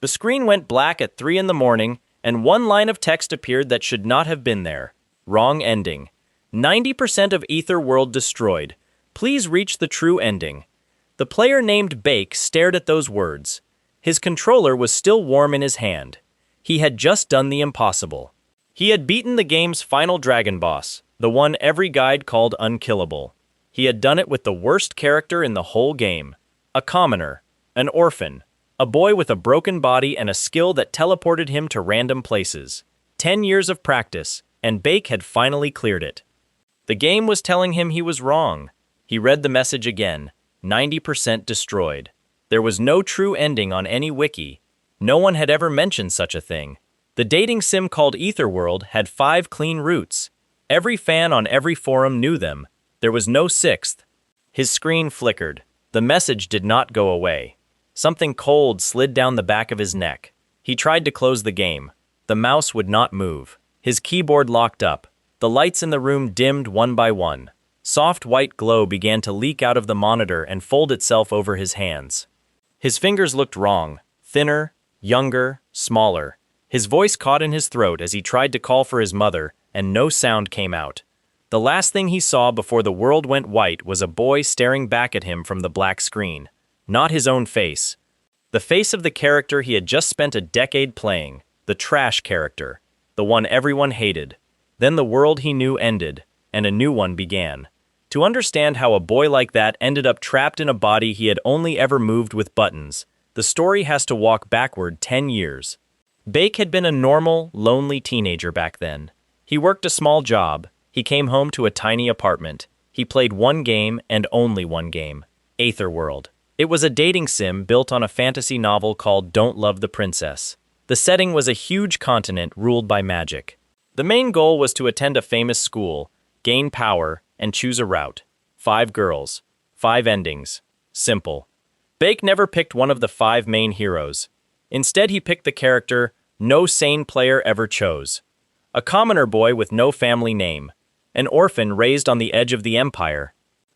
The screen went black at 3 in the morning, and one line of text appeared that should not have been there. Wrong ending. 90% of Ether World destroyed. Please reach the true ending. The player named Bake stared at those words. His controller was still warm in his hand. He had just done the impossible. He had beaten the game's final dragon boss, the one every guide called unkillable. He had done it with the worst character in the whole game. A commoner, an orphan, a boy with a broken body and a skill that teleported him to random places. 10 years of practice, and Bake had finally cleared it. The game was telling him he was wrong. He read the message again. 90% destroyed. There was no true ending on any wiki. No one had ever mentioned such a thing. The dating sim called Etherworld had 5 clean roots. Every fan on every forum knew them. There was no 6th. His screen flickered. The message did not go away. Something cold slid down the back of his neck. He tried to close the game. The mouse would not move. His keyboard locked up. The lights in the room dimmed one by one. Soft white glow began to leak out of the monitor and fold itself over his hands. His fingers looked wrong, thinner, younger, smaller. His voice caught in his throat as he tried to call for his mother, and no sound came out. The last thing he saw before the world went white was a boy staring back at him from the black screen. Not his own face. The face of the character he had just spent a decade playing, the trash character, the one everyone hated. Then the world he knew ended, and a new one began. To understand how a boy like that ended up trapped in a body he had only ever moved with buttons, the story has to walk backward 10 years. Bake had been a normal, lonely teenager back then. He worked a small job. He came home to a tiny apartment. He played one game and only one game, Aetherworld. It was a dating sim built on a fantasy novel called Don't Love the Princess. The setting was a huge continent ruled by magic. The main goal was to attend a famous school, gain power, and choose a route. 5 girls, 5 endings. Simple. Bake never picked one of the 5 main heroes. Instead, he picked the character no sane player ever chose. A commoner boy with no family name. An orphan raised on the edge of the empire.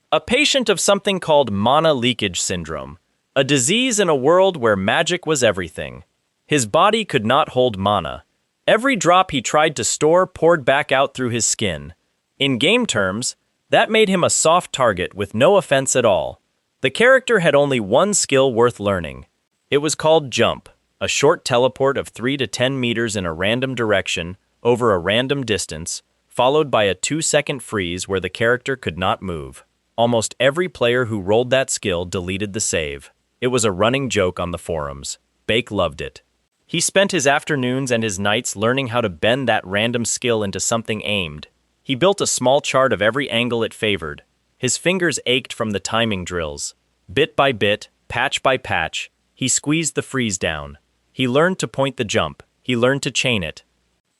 A patient of something called mana leakage syndrome. A disease in a world where magic was everything. His body could not hold mana. Every drop he tried to store poured back out through his skin. In game terms, that made him a soft target with no offense at all. The character had only one skill worth learning. It was called Jump, a short teleport of 3 to 10 meters in a random direction, over a random distance, followed by a 2-second freeze where the character could not move. Almost every player who rolled that skill deleted the save. It was a running joke on the forums. Bake loved it. He spent his afternoons and his nights learning how to bend that random skill into something aimed. He built a small chart of every angle it favored. His fingers ached from the timing drills. Bit by bit, patch by patch, he squeezed the freeze down. He learned to point the jump. He learned to chain it.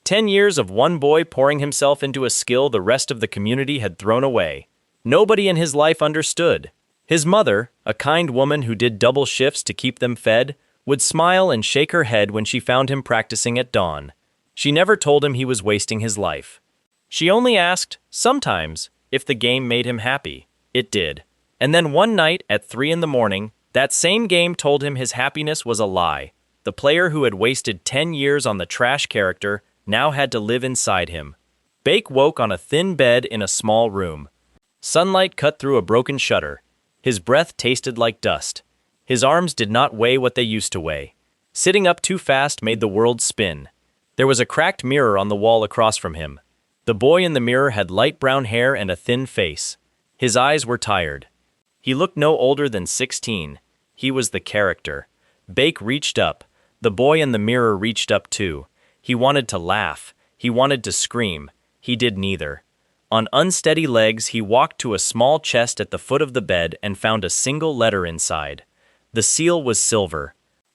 10 years of one boy pouring himself into a skill the rest of the community had thrown away. Nobody in his life understood. His mother, a kind woman who did double shifts to keep them fed, would smile and shake her head when she found him practicing at dawn. She never told him he was wasting his life. She only asked, sometimes, if the game made him happy. It did. And then one night at 3 in the morning, that same game told him his happiness was a lie. The player who had wasted 10 years on the trash character now had to live inside him. Bake woke on a thin bed in a small room. Sunlight cut through a broken shutter. His breath tasted like dust. His arms did not weigh what they used to weigh. Sitting up too fast made the world spin. There was a cracked mirror on the wall across from him. The boy in the mirror had light brown hair and a thin face. His eyes were tired. He looked no older than 16. He was the character. Bake reached up. The boy in the mirror reached up too. He wanted to laugh. He wanted to scream. He did neither. On unsteady legs, he walked to a small chest at the foot of the bed and found a single letter inside. The seal was silver.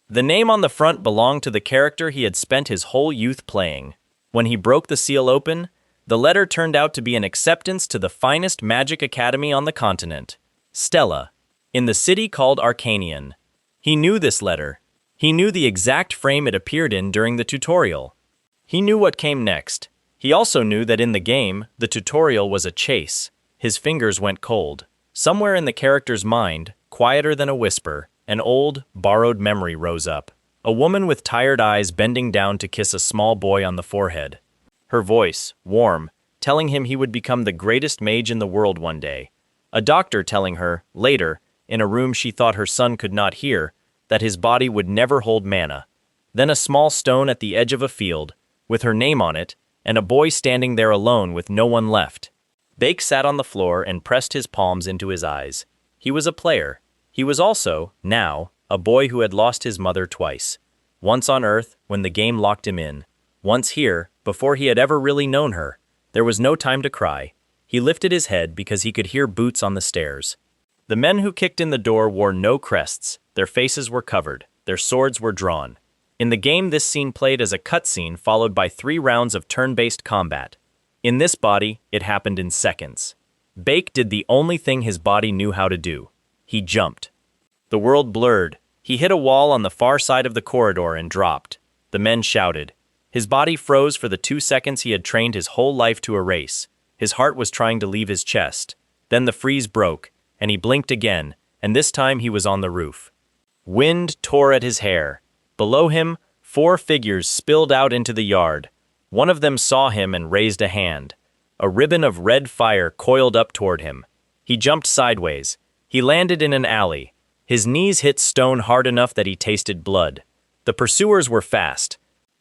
The name on the front belonged to the character he had spent his whole youth playing. When he broke the seal open, the letter turned out to be an acceptance to the finest magic academy on the continent, Stella, in the city called Arcanian. He knew this letter. He knew the exact frame it appeared in during the tutorial. He knew what came next. He also knew that in the game, the tutorial was a chase. His fingers went cold. Somewhere in the character's mind, quieter than a whisper, an old, borrowed memory rose up. a woman with tired eyes bending down to kiss a small boy on the forehead. Her voice, warm, telling him he would become the greatest mage in the world one day. A doctor telling her, later, in a room she thought her son could not hear, that his body would never hold mana. Then a small stone at the edge of a field, with her name on it, and a boy standing there alone with no one left. Bake sat on the floor and pressed his palms into his eyes. He was a player. He was also, now, a boy who had lost his mother twice. Once on Earth, when the game locked him in. Once here, before he had ever really known her. There was no time to cry. He lifted his head because he could hear boots on the stairs. The men who kicked in the door wore no crests. Their faces were covered. Their swords were drawn. In the game, this scene played as a cutscene followed by 3 rounds of turn-based combat. In this body, it happened in seconds. Bake did the only thing his body knew how to do. He jumped. The world blurred. He hit a wall on the far side of the corridor and dropped. The men shouted. His body froze for the 2 seconds he had trained his whole life to erase. His heart was trying to leave his chest. Then the freeze broke, and he blinked again, and this time he was on the roof. Wind tore at his hair. Below him, 4 figures spilled out into the yard. One of them saw him and raised a hand. A ribbon of red fire coiled up toward him. He jumped sideways. He landed in an alley. His knees hit stone hard enough that he tasted blood. The pursuers were fast.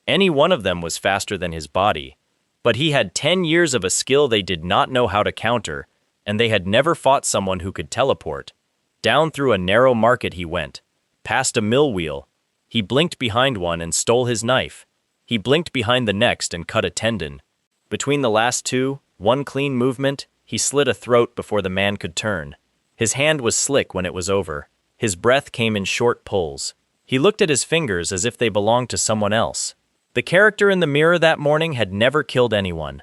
Any one of them was faster than his body. But he had 10 years of a skill they did not know how to counter, and they had never fought someone who could teleport. Down through a narrow market he went. Past a mill wheel. He blinked behind one and stole his knife. He blinked behind the next and cut a tendon. Between the last 2, one clean movement, he slit a throat before the man could turn. His hand was slick when it was over. His breath came in short pulls. He looked at his fingers as if they belonged to someone else. The character in the mirror that morning had never killed anyone.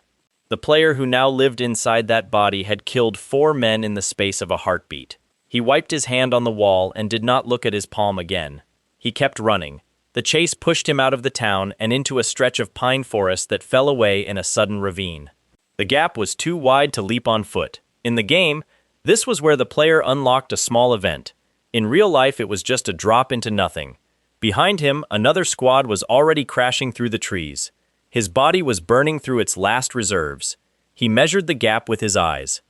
The player who now lived inside that body had killed 4 men in the space of a heartbeat. He wiped his hand on the wall and did not look at his palm again. He kept running. The chase pushed him out of the town and into a stretch of pine forest that fell away in a sudden ravine. The gap was too wide to leap on foot. In the game, this was where the player unlocked a small event. In real life, it was just a drop into nothing. Behind him, another squad was already crashing through the trees. His body was burning through its last reserves. He measured the gap with his eyes.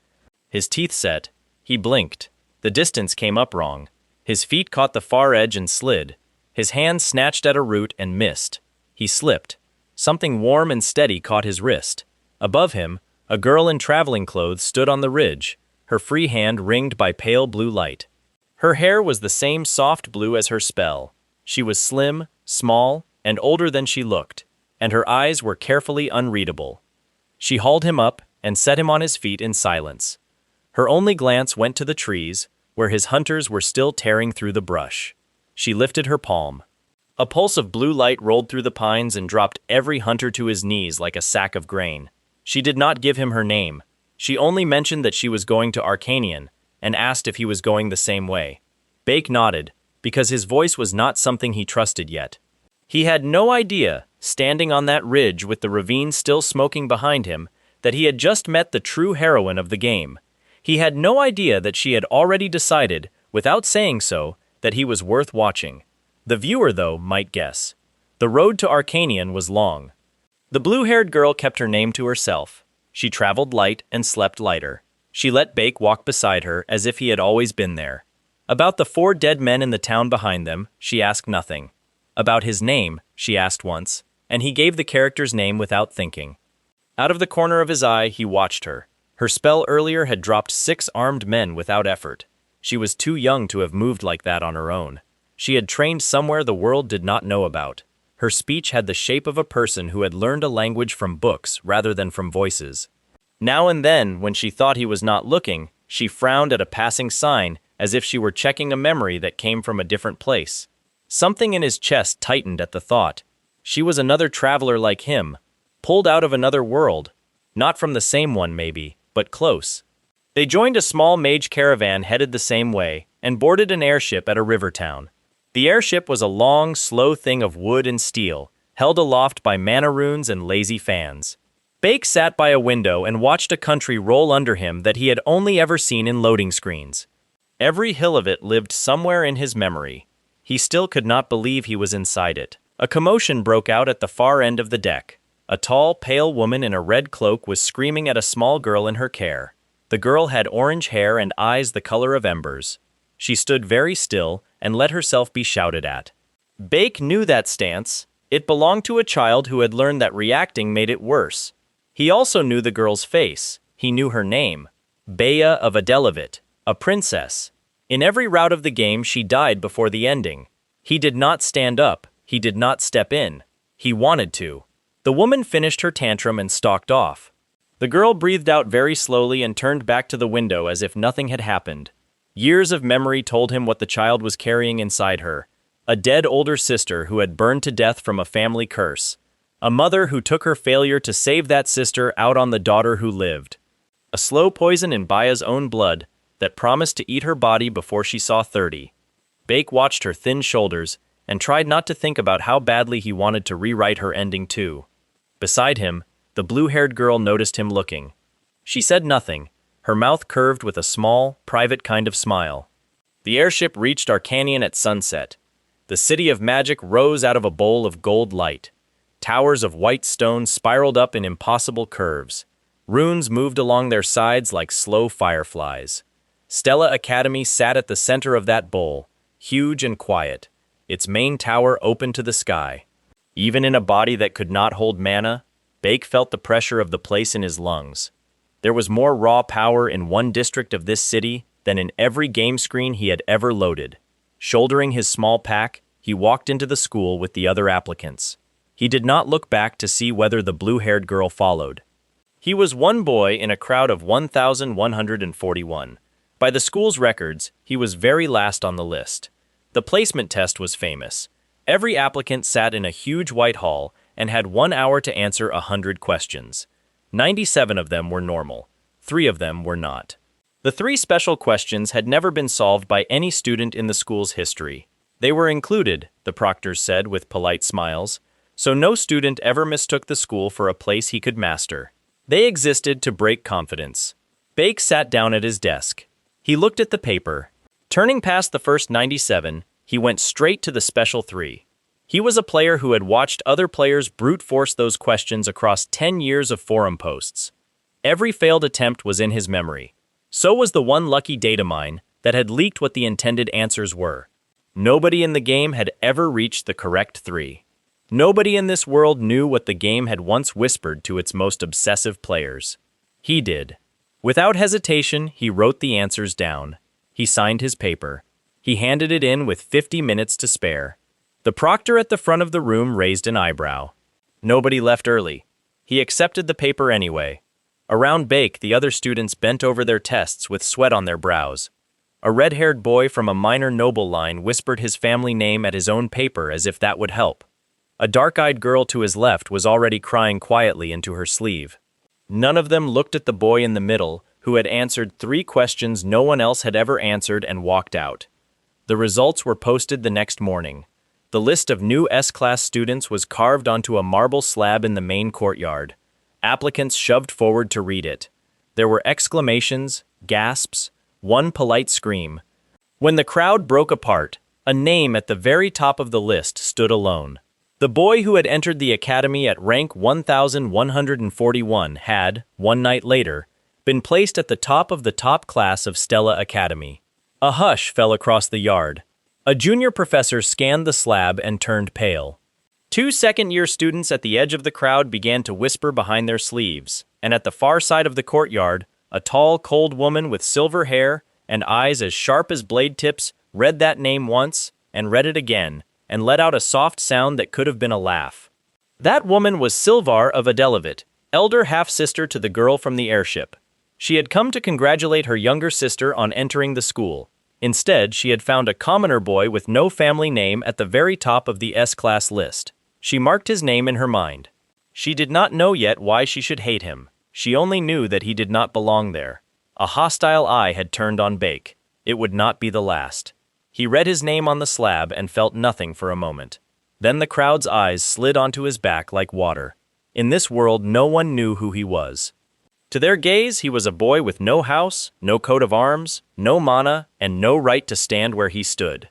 His teeth set. He blinked. The distance came up wrong. His feet caught the far edge and slid. His hand snatched at a root and missed. He slipped. Something warm and steady caught his wrist. Above him, a girl in traveling clothes stood on the ridge, her free hand ringed by pale blue light. Her hair was the same soft blue as her spell. She was slim, small, and older than she looked, and her eyes were carefully unreadable. She hauled him up and set him on his feet in silence. Her only glance went to the trees, where his hunters were still tearing through the brush. She lifted her palm. A pulse of blue light rolled through the pines and dropped every hunter to his knees like a sack of grain. She did not give him her name. She only mentioned that she was going to Arcanian, and asked if he was going the same way. Bake nodded, because his voice was not something he trusted yet. He had no idea, standing on that ridge with the ravine still smoking behind him, that he had just met the true heroine of the game. He had no idea that she had already decided, without saying so, that he was worth watching. The viewer, though, might guess. The road to Arcanian was long. The blue-haired girl kept her name to herself. She traveled light and slept lighter. She let Bake walk beside her as if he had always been there. About the 4 dead men in the town behind them, she asked nothing. About his name, she asked once, and he gave the character's name without thinking. Out of the corner of his eye, he watched her. Her spell earlier had dropped 6 armed men without effort. She was too young to have moved like that on her own. She had trained somewhere the world did not know about. Her speech had the shape of a person who had learned a language from books rather than from voices. Now and then, when she thought he was not looking, she frowned at a passing sign as if she were checking a memory that came from a different place. Something in his chest tightened at the thought. She was another traveler like him, pulled out of another world. Not from the same one, maybe, but close. They joined a small mage caravan headed the same way, and boarded an airship at a river town. The airship was a long, slow thing of wood and steel, held aloft by mana runes and lazy fans. Bake sat by a window and watched a country roll under him that he had only ever seen in loading screens. Every hill of it lived somewhere in his memory. He still could not believe he was inside it. A commotion broke out at the far end of the deck. A tall, pale woman in a red cloak was screaming at a small girl in her care. The girl had orange hair and eyes the color of embers. She stood very still and let herself be shouted at. Bake knew that stance. It belonged to a child who had learned that reacting made it worse. He also knew the girl's face. He knew her name. Bea of Adelevit, a princess. In every rout of the game she died before the ending. He did not stand up. He did not step in. He wanted to. The woman finished her tantrum and stalked off. The girl breathed out very slowly and turned back to the window as if nothing had happened. Years of memory told him what the child was carrying inside her. A dead older sister who had burned to death from a family curse. A mother who took her failure to save that sister out on the daughter who lived. A slow poison in Baya's own blood that promised to eat her body before she saw 30. Bake watched her thin shoulders and tried not to think about how badly he wanted to rewrite her ending too. Beside him, the blue-haired girl noticed him looking. She said nothing, her mouth curved with a small, private kind of smile. The airship reached Arcanian at sunset. The city of magic rose out of a bowl of gold light. Towers of white stone spiraled up in impossible curves. Runes moved along their sides like slow fireflies. Stella Academy sat at the center of that bowl, huge and quiet, its main tower open to the sky. Even in a body that could not hold mana, Bake felt the pressure of the place in his lungs. There was more raw power in one district of this city than in every game screen he had ever loaded. Shouldering his small pack, he walked into the school with the other applicants. He did not look back to see whether the blue-haired girl followed. He was one boy in a crowd of 1,141. By the school's records, he was very last on the list. The placement test was famous. Every applicant sat in a huge white hall and had 1 hour to answer 100 questions. 97 of them were normal. 3 of them were not. The 3 special questions had never been solved by any student in the school's history. They were included, the proctors said with polite smiles, so no student ever mistook the school for a place he could master. They existed to break confidence. Bake sat down at his desk. He looked at the paper. Turning past the first 97, he went straight to the special 3. He was a player who had watched other players brute force those questions across 10 years of forum posts. Every failed attempt was in his memory. So was the one lucky data mine that had leaked what the intended answers were. Nobody in the game had ever reached the correct 3. Nobody in this world knew what the game had once whispered to its most obsessive players. He did. Without hesitation, he wrote the answers down. He signed his paper. He handed it in with 50 minutes to spare. The proctor at the front of the room raised an eyebrow. Nobody left early. He accepted the paper anyway. Around Bake, the other students bent over their tests with sweat on their brows. A red-haired boy from a minor noble line whispered his family name at his own paper as if that would help. A dark-eyed girl to his left was already crying quietly into her sleeve. None of them looked at the boy in the middle, who had answered 3 questions no one else had ever answered and walked out. The results were posted the next morning. The list of new S-class students was carved onto a marble slab in the main courtyard. Applicants shoved forward to read it. There were exclamations, gasps, one polite scream. When the crowd broke apart, a name at the very top of the list stood alone. The boy who had entered the academy at rank 1,141 had, one night later, been placed at the top of the top class of Stella Academy. A hush fell across the yard. A junior professor scanned the slab and turned pale. 2 second-year students at the edge of the crowd began to whisper behind their sleeves, and at the far side of the courtyard, a tall, cold woman with silver hair and eyes as sharp as blade tips read that name once and read it again, and let out a soft sound that could have been a laugh. That woman was Silvar of Adelevit, elder half-sister to the girl from the airship. She had come to congratulate her younger sister on entering the school. Instead, she had found a commoner boy with no family name at the very top of the S-class list. She marked his name in her mind. She did not know yet why she should hate him. She only knew that he did not belong there. A hostile eye had turned on Bake. It would not be the last. He read his name on the slab and felt nothing for a moment. Then the crowd's eyes slid onto his back like water. In this world, no one knew who he was. To their gaze, he was a boy with no house, no coat of arms, no mana, and no right to stand where he stood.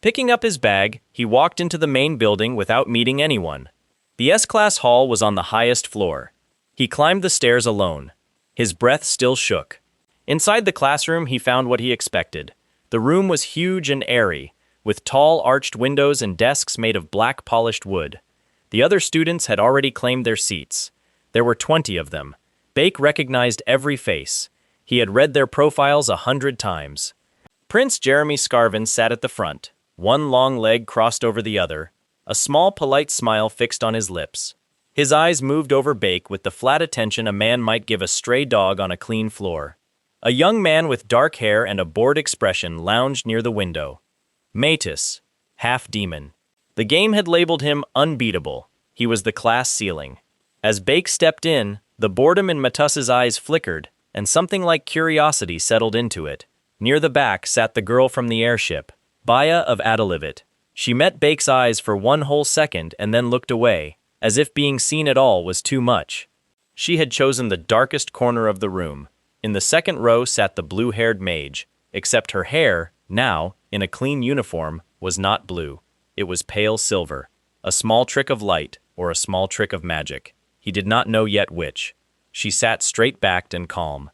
Picking up his bag, he walked into the main building without meeting anyone. The S-Class hall was on the highest floor. He climbed the stairs alone. His breath still shook. Inside the classroom, he found what he expected. The room was huge and airy, with tall arched windows and desks made of black polished wood. The other students had already claimed their seats. There were 20 of them. Bake recognized every face. He had read their profiles 100 times. Prince Jeremy Scarvin sat at the front, one long leg crossed over the other, a small polite smile fixed on his lips. His eyes moved over Bake with the flat attention a man might give a stray dog on a clean floor. A young man with dark hair and a bored expression lounged near the window. Matus, half demon. The game had labeled him unbeatable. He was the class ceiling. As Bake stepped in, the boredom in Matus's eyes flickered, and something like curiosity settled into it. Near the back sat the girl from the airship, Baya of Adalivit. She met Bake's eyes for one whole second and then looked away, as if being seen at all was too much. She had chosen the darkest corner of the room. In the second row sat the blue-haired mage, except her hair, now, in a clean uniform, was not blue. It was pale silver, a small trick of light or a small trick of magic. He did not know yet which. She sat straight-backed and calm.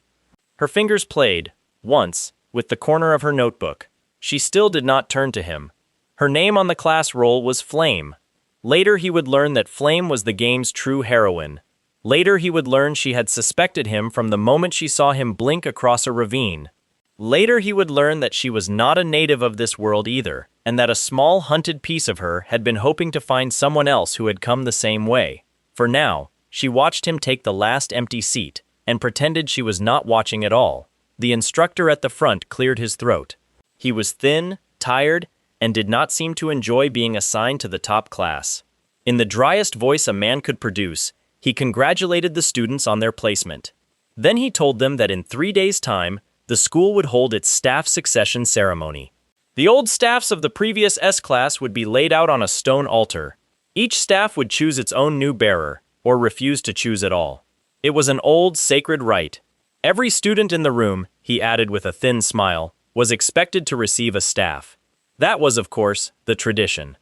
Her fingers played, once, with the corner of her notebook. She still did not turn to him. Her name on the class roll was Flame. Later he would learn that Flame was the game's true heroine. Later he would learn she had suspected him from the moment she saw him blink across a ravine. Later he would learn that she was not a native of this world either, and that a small hunted piece of her had been hoping to find someone else who had come the same way. For now, she watched him take the last empty seat, and pretended she was not watching at all. The instructor at the front cleared his throat. He was thin, tired, and did not seem to enjoy being assigned to the top class. In the driest voice a man could produce, he congratulated the students on their placement. Then he told them that in 3 days' time, the school would hold its staff succession ceremony. The old staffs of the previous S-Class would be laid out on a stone altar. Each staff would choose its own new bearer, or refuse to choose at all. It was an old, sacred rite. Every student in the room, he added with a thin smile, was expected to receive a staff. That was, of course, the tradition.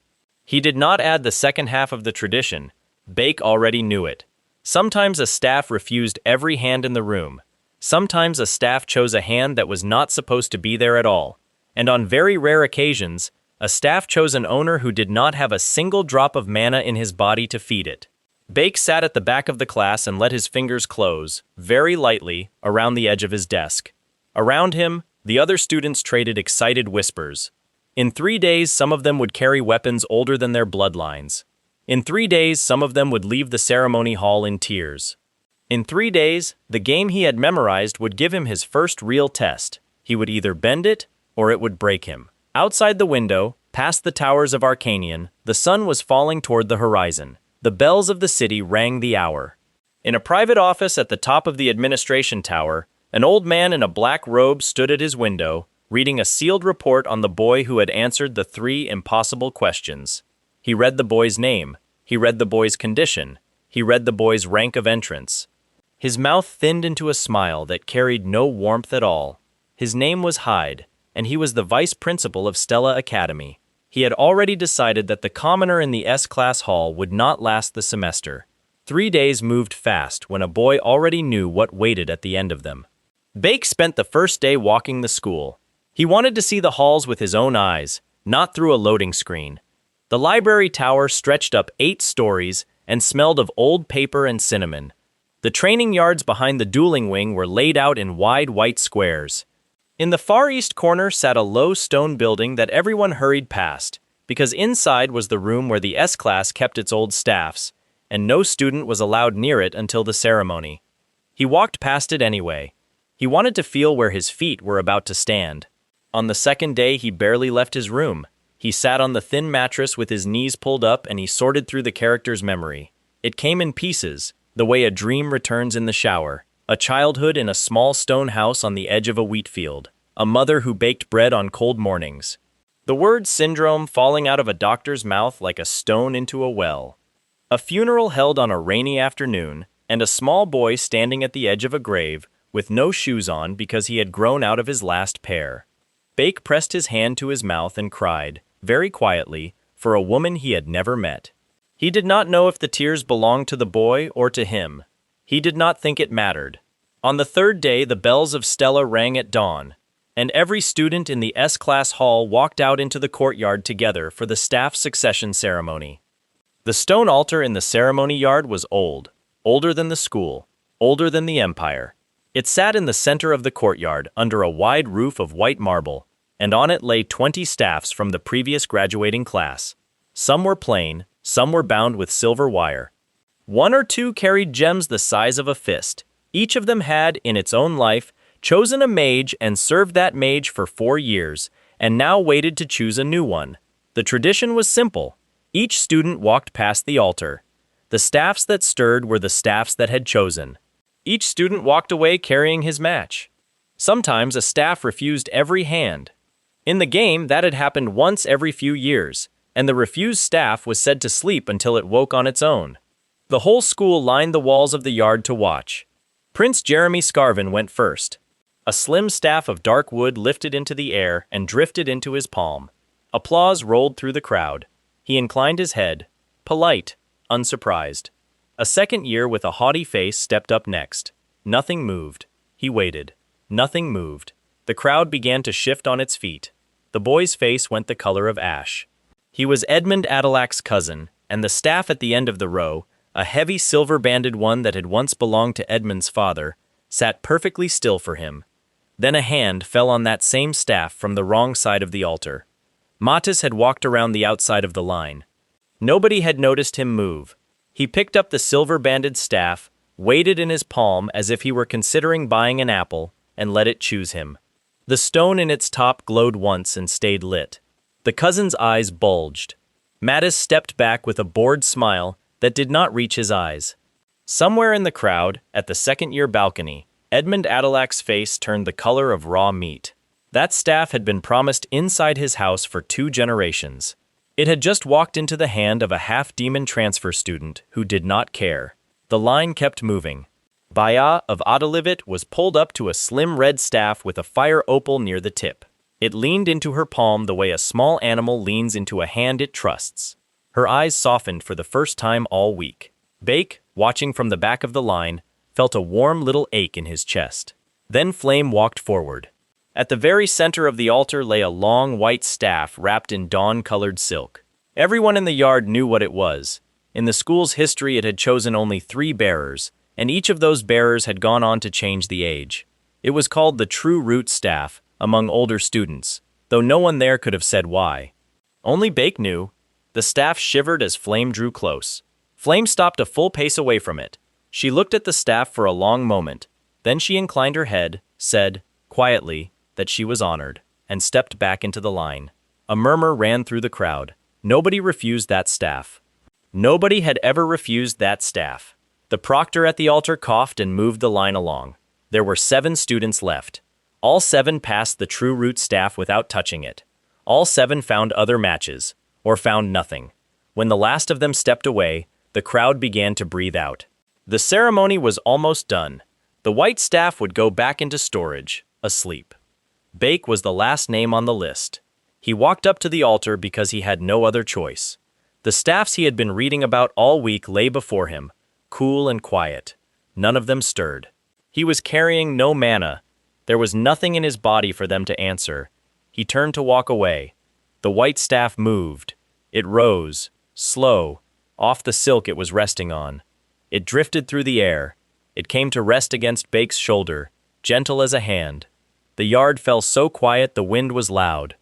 He did not add the second half of the tradition. Bake already knew it. Sometimes a staff refused every hand in the room. Sometimes a staff chose a hand that was not supposed to be there at all. And on very rare occasions, a staff chose an owner who did not have a single drop of mana in his body to feed it. Bake sat at the back of the class and let his fingers close, very lightly, around the edge of his desk. Around him, the other students traded excited whispers. In 3 days, some of them would carry weapons older than their bloodlines. In 3 days, some of them would leave the ceremony hall in tears. In 3 days, the game he had memorized would give him his first real test. He would either bend it, or it would break him. Outside the window, past the towers of Arcanian, the sun was falling toward the horizon. The bells of the city rang the hour. In a private office at the top of the administration tower, an old man in a black robe stood at his window, reading a sealed report on the boy who had answered the 3 impossible questions. He read the boy's name. He read the boy's condition. He read the boy's rank of entrance. His mouth thinned into a smile that carried no warmth at all. His name was Hyde, and he was the vice principal of Stella Academy. He had already decided that the commoner in the S-Class hall would not last the semester. 3 days moved fast when a boy already knew what waited at the end of them. Bake spent the first day walking the school. He wanted to see the halls with his own eyes, not through a loading screen. The library tower stretched up 8 stories and smelled of old paper and cinnamon. The training yards behind the dueling wing were laid out in wide white squares. In the far east corner sat a low stone building that everyone hurried past, because inside was the room where the S-Class kept its old staffs, and no student was allowed near it until the ceremony. He walked past it anyway. He wanted to feel where his feet were about to stand. On the second day, he barely left his room. He sat on the thin mattress with his knees pulled up and he sorted through the character's memory. It came in pieces, the way a dream returns in the shower. A childhood in a small stone house on the edge of a wheat field. A mother who baked bread on cold mornings. The word syndrome falling out of a doctor's mouth like a stone into a well. A funeral held on a rainy afternoon, and a small boy standing at the edge of a grave with no shoes on because he had grown out of his last pair. Bake pressed his hand to his mouth and cried. very quietly, for a woman he had never met. He did not know if the tears belonged to the boy or to him. He did not think it mattered. On the third day, the bells of Stella rang at dawn, and every student in the S-class hall walked out into the courtyard together for the staff succession ceremony. The stone altar in the ceremony yard was old, older than the school, older than the empire. It sat in the center of the courtyard under a wide roof of white marble, and on it lay 20 staffs from the previous graduating class. Some were plain, some were bound with silver wire. One or two carried gems the size of a fist. Each of them had, in its own life, chosen a mage and served that mage for 4 years, and now waited to choose a new one. The tradition was simple. Each student walked past the altar. The staffs that stirred were the staffs that had chosen. Each student walked away carrying his match. Sometimes a staff refused every hand. In the game, that had happened once every few years, and the refused staff was said to sleep until it woke on its own. The whole school lined the walls of the yard to watch. Prince Jeremy Scarvin went first. A slim staff of dark wood lifted into the air and drifted into his palm. Applause rolled through the crowd. He inclined his head, polite, unsurprised. A second year with a haughty face stepped up next. Nothing moved. He waited. Nothing moved. The crowd began to shift on its feet. The boy's face went the color of ash. He was Edmund Adilac's cousin, and the staff at the end of the row, a heavy silver-banded one that had once belonged to Edmund's father, sat perfectly still for him. Then a hand fell on that same staff from the wrong side of the altar. Mattis had walked around the outside of the line. Nobody had noticed him move. He picked up the silver-banded staff, weighed it in his palm as if he were considering buying an apple, and let it choose him. The stone in its top glowed once and stayed lit. The cousin's eyes bulged. Mattis stepped back with a bored smile that did not reach his eyes. Somewhere in the crowd, at the second-year balcony, Edmund Adilac's face turned the color of raw meat. That staff had been promised inside his house for 2 generations. It had just walked into the hand of a half-demon transfer student who did not care. The line kept moving. Baya of Adalivit was pulled up to a slim red staff with a fire opal near the tip. It leaned into her palm the way a small animal leans into a hand it trusts. Her eyes softened for the first time all week. Bake, watching from the back of the line, felt a warm little ache in his chest. Then Flame walked forward. At the very center of the altar lay a long white staff wrapped in dawn-colored silk. Everyone in the yard knew what it was. In the school's history, it had chosen only 3 bearers, and each of those bearers had gone on to change the age. It was called the True Root Staff among older students, though no one there could have said why. Only Bake knew. The staff shivered as Flame drew close. Flame stopped a full pace away from it. She looked at the staff for a long moment. Then she inclined her head, said, quietly, that she was honored, and stepped back into the line. A murmur ran through the crowd. Nobody refused that staff. Nobody had ever refused that staff. The proctor at the altar coughed and moved the line along. There were 7 students left. All 7 passed the True Root staff without touching it. All 7 found other matches, or found nothing. When the last of them stepped away, the crowd began to breathe out. The ceremony was almost done. The white staff would go back into storage, asleep. Bake was the last name on the list. He walked up to the altar because he had no other choice. The staffs he had been reading about all week lay before him, cool and quiet. None of them stirred. He was carrying no mana. There was nothing in his body for them to answer. He turned to walk away. The white staff moved. It rose, slow, off the silk it was resting on. It drifted through the air. It came to rest against Bake's shoulder, gentle as a hand. The yard fell so quiet the wind was loud.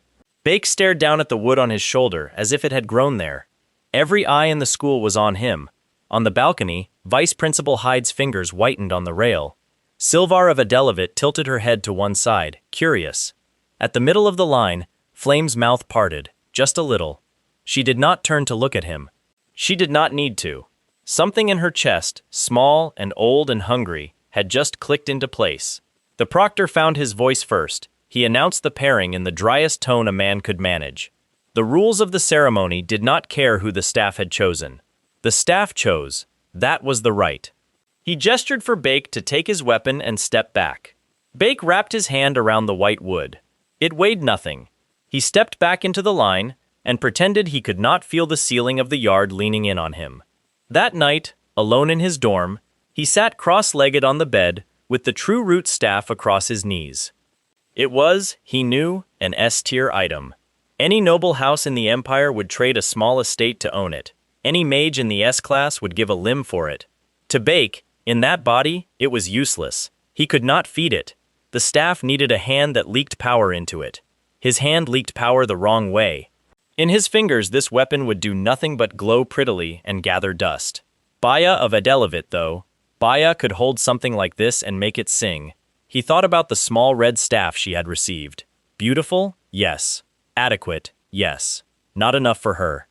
Bake stared down at the wood on his shoulder as if it had grown there. Every eye in the school was on him. On the balcony, Vice Principal Hyde's fingers whitened on the rail. Silvar of Adelivit tilted her head to one side, curious. At the middle of the line, Flame's mouth parted, just a little. She did not turn to look at him. She did not need to. Something in her chest, small and old and hungry, had just clicked into place. The proctor found his voice first. He announced the pairing in the driest tone a man could manage. The rules of the ceremony did not care who the staff had chosen. The staff chose. That was the right. He gestured for Bake to take his weapon and step back. Bake wrapped his hand around the white wood. It weighed nothing. He stepped back into the line, and pretended he could not feel the ceiling of the yard leaning in on him. That night, alone in his dorm, he sat cross-legged on the bed with the true root staff across his knees. It was, he knew, an S-tier item. Any noble house in the empire would trade a small estate to own it. Any mage in the S-class would give a limb for it. To Bake, in that body, it was useless. He could not feed it. The staff needed a hand that leaked power into it. His hand leaked power the wrong way. In his fingers, this weapon would do nothing but glow prettily and gather dust. Baya of Adelevit, though, Baya could hold something like this and make it sing. He thought about the small red staff she had received. Beautiful? Yes. Adequate? Yes. Not enough for her.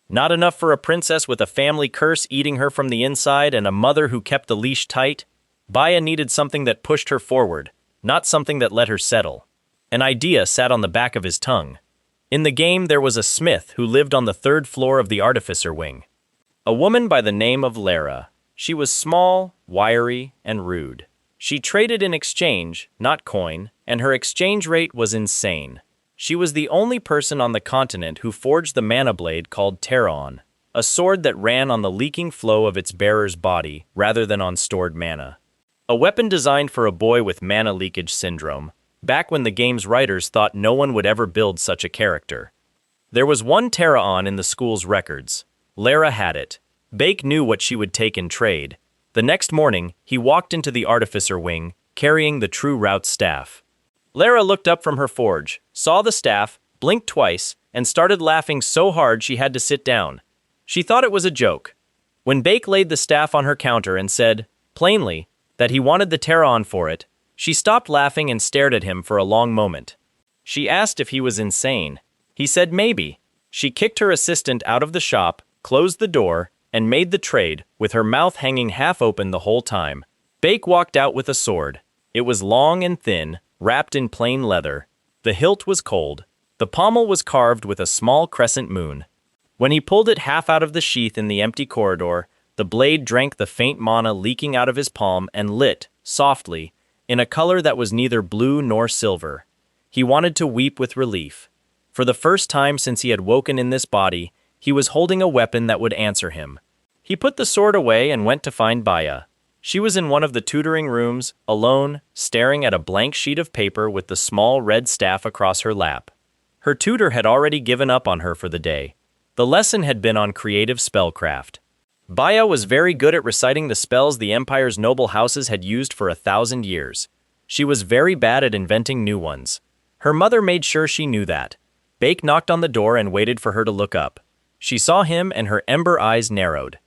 Not enough for a princess with a family curse eating her from the inside and a mother who kept the leash tight. Baya needed something that pushed her forward, not something that let her settle. An idea sat on the back of his tongue. In the game, there was a smith who lived on the 3rd floor of the artificer wing. A woman by the name of Lara. She was small, wiry, and rude. She traded in exchange, not coin, and her exchange rate was insane. She was the only person on the continent who forged the mana blade called Terraon, a sword that ran on the leaking flow of its bearer's body rather than on stored mana. A weapon designed for a boy with mana leakage syndrome, back when the game's writers thought no one would ever build such a character. There was one Terraon in the school's records. Lara had it. Bake knew what she would take in trade. The next morning, he walked into the artificer wing, carrying the true route staff. Lara looked up from her forge, saw the staff, blinked twice, and started laughing so hard she had to sit down. She thought it was a joke. When Bake laid the staff on her counter and said, plainly, that he wanted the Terraon for it, she stopped laughing and stared at him for a long moment. She asked if he was insane. He said maybe. She kicked her assistant out of the shop, closed the door, and made the trade, with her mouth hanging half open the whole time. Bake walked out with a sword. It was long and thin, wrapped in plain leather. The hilt was cold. The pommel was carved with a small crescent moon. When he pulled it half out of the sheath in the empty corridor, the blade drank the faint mana leaking out of his palm and lit, softly, in a color that was neither blue nor silver. He wanted to weep with relief. For the first time since he had woken in this body, he was holding a weapon that would answer him. He put the sword away and went to find Baya. She was in one of the tutoring rooms, alone, staring at a blank sheet of paper with the small red staff across her lap. Her tutor had already given up on her for the day. The lesson had been on creative spellcraft. Baya was very good at reciting the spells the Empire's noble houses had used for 1,000 years. She was very bad at inventing new ones. Her mother made sure she knew that. Bake knocked on the door and waited for her to look up. She saw him and her ember eyes narrowed.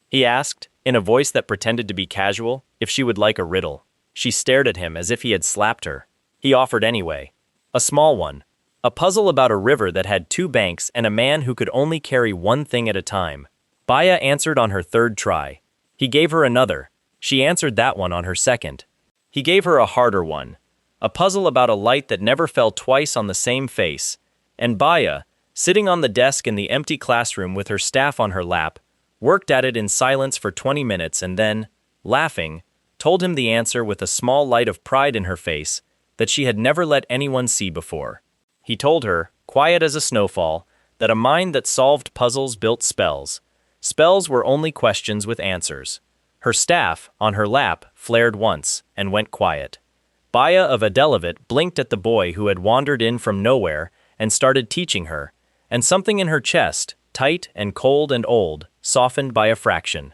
He asked, in a voice that pretended to be casual, if she would like a riddle. She stared at him as if he had slapped her. He offered anyway. A small one. A puzzle about a river that had 2 banks and a man who could only carry one thing at a time. Baya answered on her 3rd try. He gave her another. She answered that one on her 2nd. He gave her a harder one. A puzzle about a light that never fell twice on the same face. And Baya, sitting on the desk in the empty classroom with her staff on her lap, worked at it in silence for 20 minutes and then, laughing, told him the answer with a small light of pride in her face that she had never let anyone see before. He told her, quiet as a snowfall, that a mind that solved puzzles built spells. Spells were only questions with answers. Her staff, on her lap, flared once and went quiet. Baya of Adelevit blinked at the boy who had wandered in from nowhere and started teaching her, and something in her chest, tight and cold and old, softened by a fraction.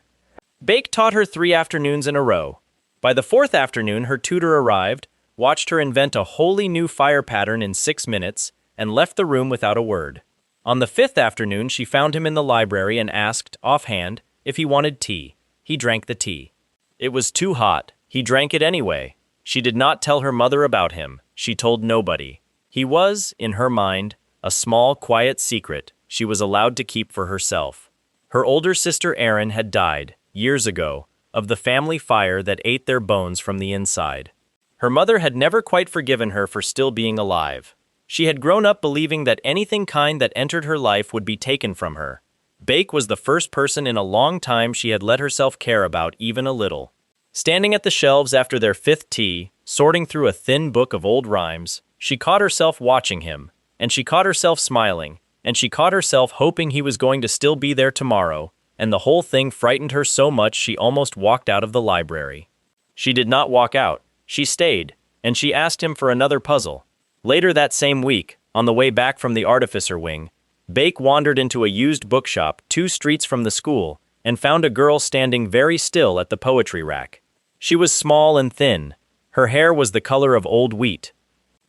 Bake taught her 3 afternoons in a row. By the 4th afternoon, her tutor arrived, watched her invent a wholly new fire pattern in 6 minutes, and left the room without a word. On the 5th afternoon, she found him in the library and asked, offhand, if he wanted tea. He drank the tea. It was too hot. He drank it anyway. She did not tell her mother about him. She told nobody. He was, in her mind, a small, quiet secret she was allowed to keep for herself. Her older sister Erin had died, years ago, of the family fire that ate their bones from the inside. Her mother had never quite forgiven her for still being alive. She had grown up believing that anything kind that entered her life would be taken from her. Bake was the first person in a long time she had let herself care about even a little. Standing at the shelves after their 5th tea, sorting through a thin book of old rhymes, she caught herself watching him, and she caught herself smiling, and she caught herself hoping he was going to still be there tomorrow, and the whole thing frightened her so much she almost walked out of the library. She did not walk out, she stayed, and she asked him for another puzzle. Later that same week, on the way back from the artificer wing, Bake wandered into a used bookshop 2 streets from the school and found a girl standing very still at the poetry rack. She was small and thin. Her hair was the color of old wheat.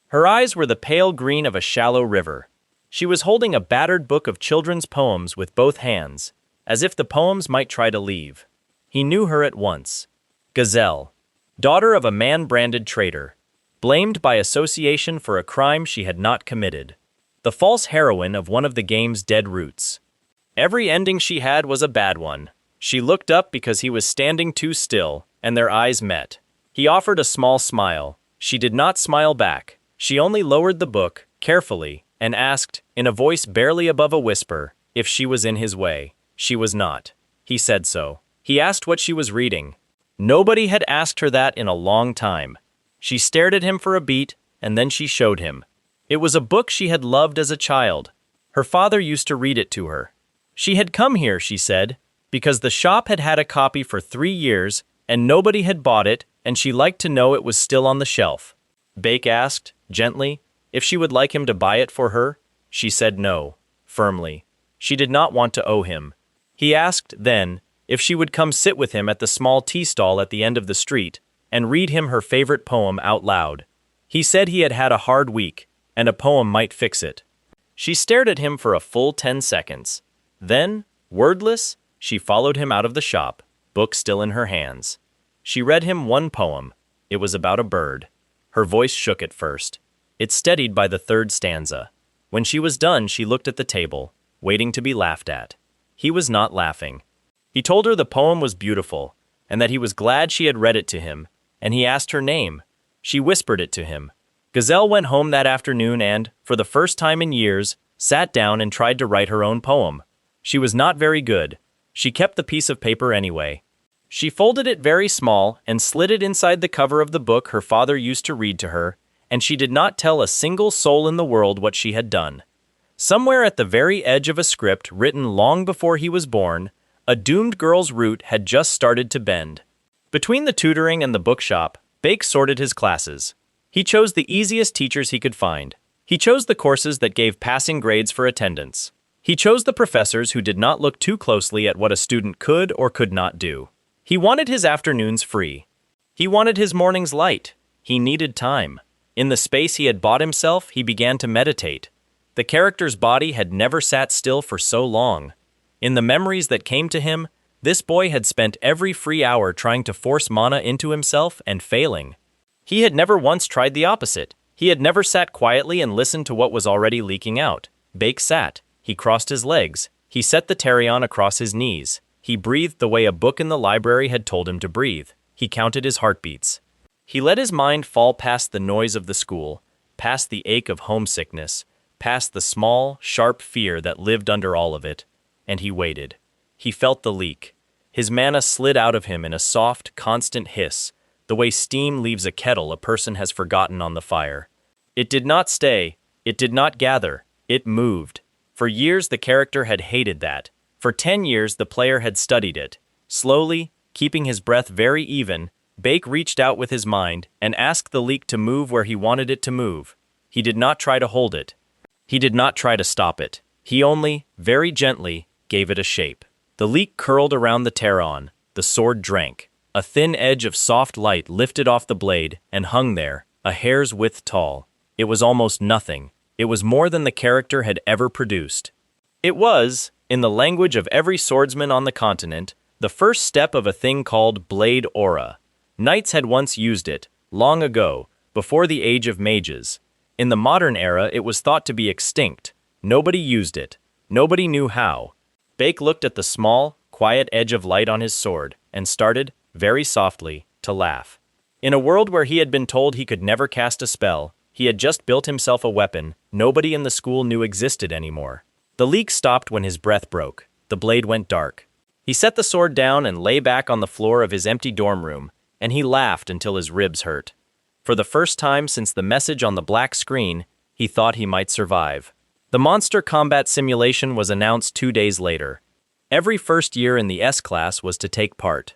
Her eyes were the pale green of a shallow river. She was holding a battered book of children's poems with both hands, as if the poems might try to leave. He knew her at once. Gazelle, daughter of a man-branded traitor, blamed by association for a crime she had not committed. The false heroine of one of the game's dead roots. Every ending she had was a bad one. She looked up because he was standing too still, and their eyes met. He offered a small smile. She did not smile back. She only lowered the book, carefully, and asked, in a voice barely above a whisper, if she was in his way. She was not. He said so. He asked what she was reading. Nobody had asked her that in a long time. She stared at him for a beat, and then she showed him. It was a book she had loved as a child. Her father used to read it to her. She had come here, she said, because the shop had had a copy for 3 years, and nobody had bought it, and she liked to know it was still on the shelf. Bake asked, gently, if she would like him to buy it for her. She said no, firmly. She did not want to owe him. He asked, then, if she would come sit with him at the small tea stall at the end of the street and read him her favorite poem out loud. He said he had had a hard week, and a poem might fix it. She stared at him for a full 10 seconds. Then, wordless, she followed him out of the shop, book still in her hands. She read him one poem. It was about a bird. Her voice shook at first. It steadied by the 3rd stanza. When she was done, she looked at the table, waiting to be laughed at. He was not laughing. He told her the poem was beautiful, and that he was glad she had read it to him, and he asked her name. She whispered it to him. Gazelle went home that afternoon and, for the first time in years, sat down and tried to write her own poem. She was not very good. She kept the piece of paper anyway. She folded it very small and slid it inside the cover of the book her father used to read to her, and she did not tell a single soul in the world what she had done. Somewhere at the very edge of a script written long before he was born, a doomed girl's root had just started to bend. Between the tutoring and the bookshop, Bake sorted his classes. He chose the easiest teachers he could find. He chose the courses that gave passing grades for attendance. He chose the professors who did not look too closely at what a student could or could not do. He wanted his afternoons free. He wanted his mornings light. He needed time. In the space he had bought himself, he began to meditate. The character's body had never sat still for so long. In the memories that came to him, this boy had spent every free hour trying to force mana into himself and failing. He had never once tried the opposite. He had never sat quietly and listened to what was already leaking out. Bake sat. He crossed his legs. He set the Tarion across his knees. He breathed the way a book in the library had told him to breathe. He counted his heartbeats. He let his mind fall past the noise of the school, past the ache of homesickness, past the small, sharp fear that lived under all of it, and he waited. He felt the leak. His mana slid out of him in a soft, constant hiss, the way steam leaves a kettle a person has forgotten on the fire. It did not stay. It did not gather. It moved. For years the character had hated that. For 10 years the player had studied it. Slowly, keeping his breath very even, Bake reached out with his mind and asked the leak to move where he wanted it to move. He did not try to hold it. He did not try to stop it. He only, very gently, gave it a shape. The leak curled around the Tarion. The sword drank. A thin edge of soft light lifted off the blade and hung there, a hair's width tall. It was almost nothing. It was more than the character had ever produced. It was, in the language of every swordsman on the continent, the first step of a thing called blade aura. Knights had once used it, long ago, before the age of mages. In the modern era, it was thought to be extinct. Nobody used it. Nobody knew how. Bake looked at the small, quiet edge of light on his sword and started, very softly, to laugh. In a world where he had been told he could never cast a spell, he had just built himself a weapon nobody in the school knew existed anymore. The leak stopped when his breath broke. The blade went dark. He set the sword down and lay back on the floor of his empty dorm room, and he laughed until his ribs hurt. For the first time since the message on the black screen, he thought he might survive. The monster combat simulation was announced 2 days later. Every first year in the S class was to take part.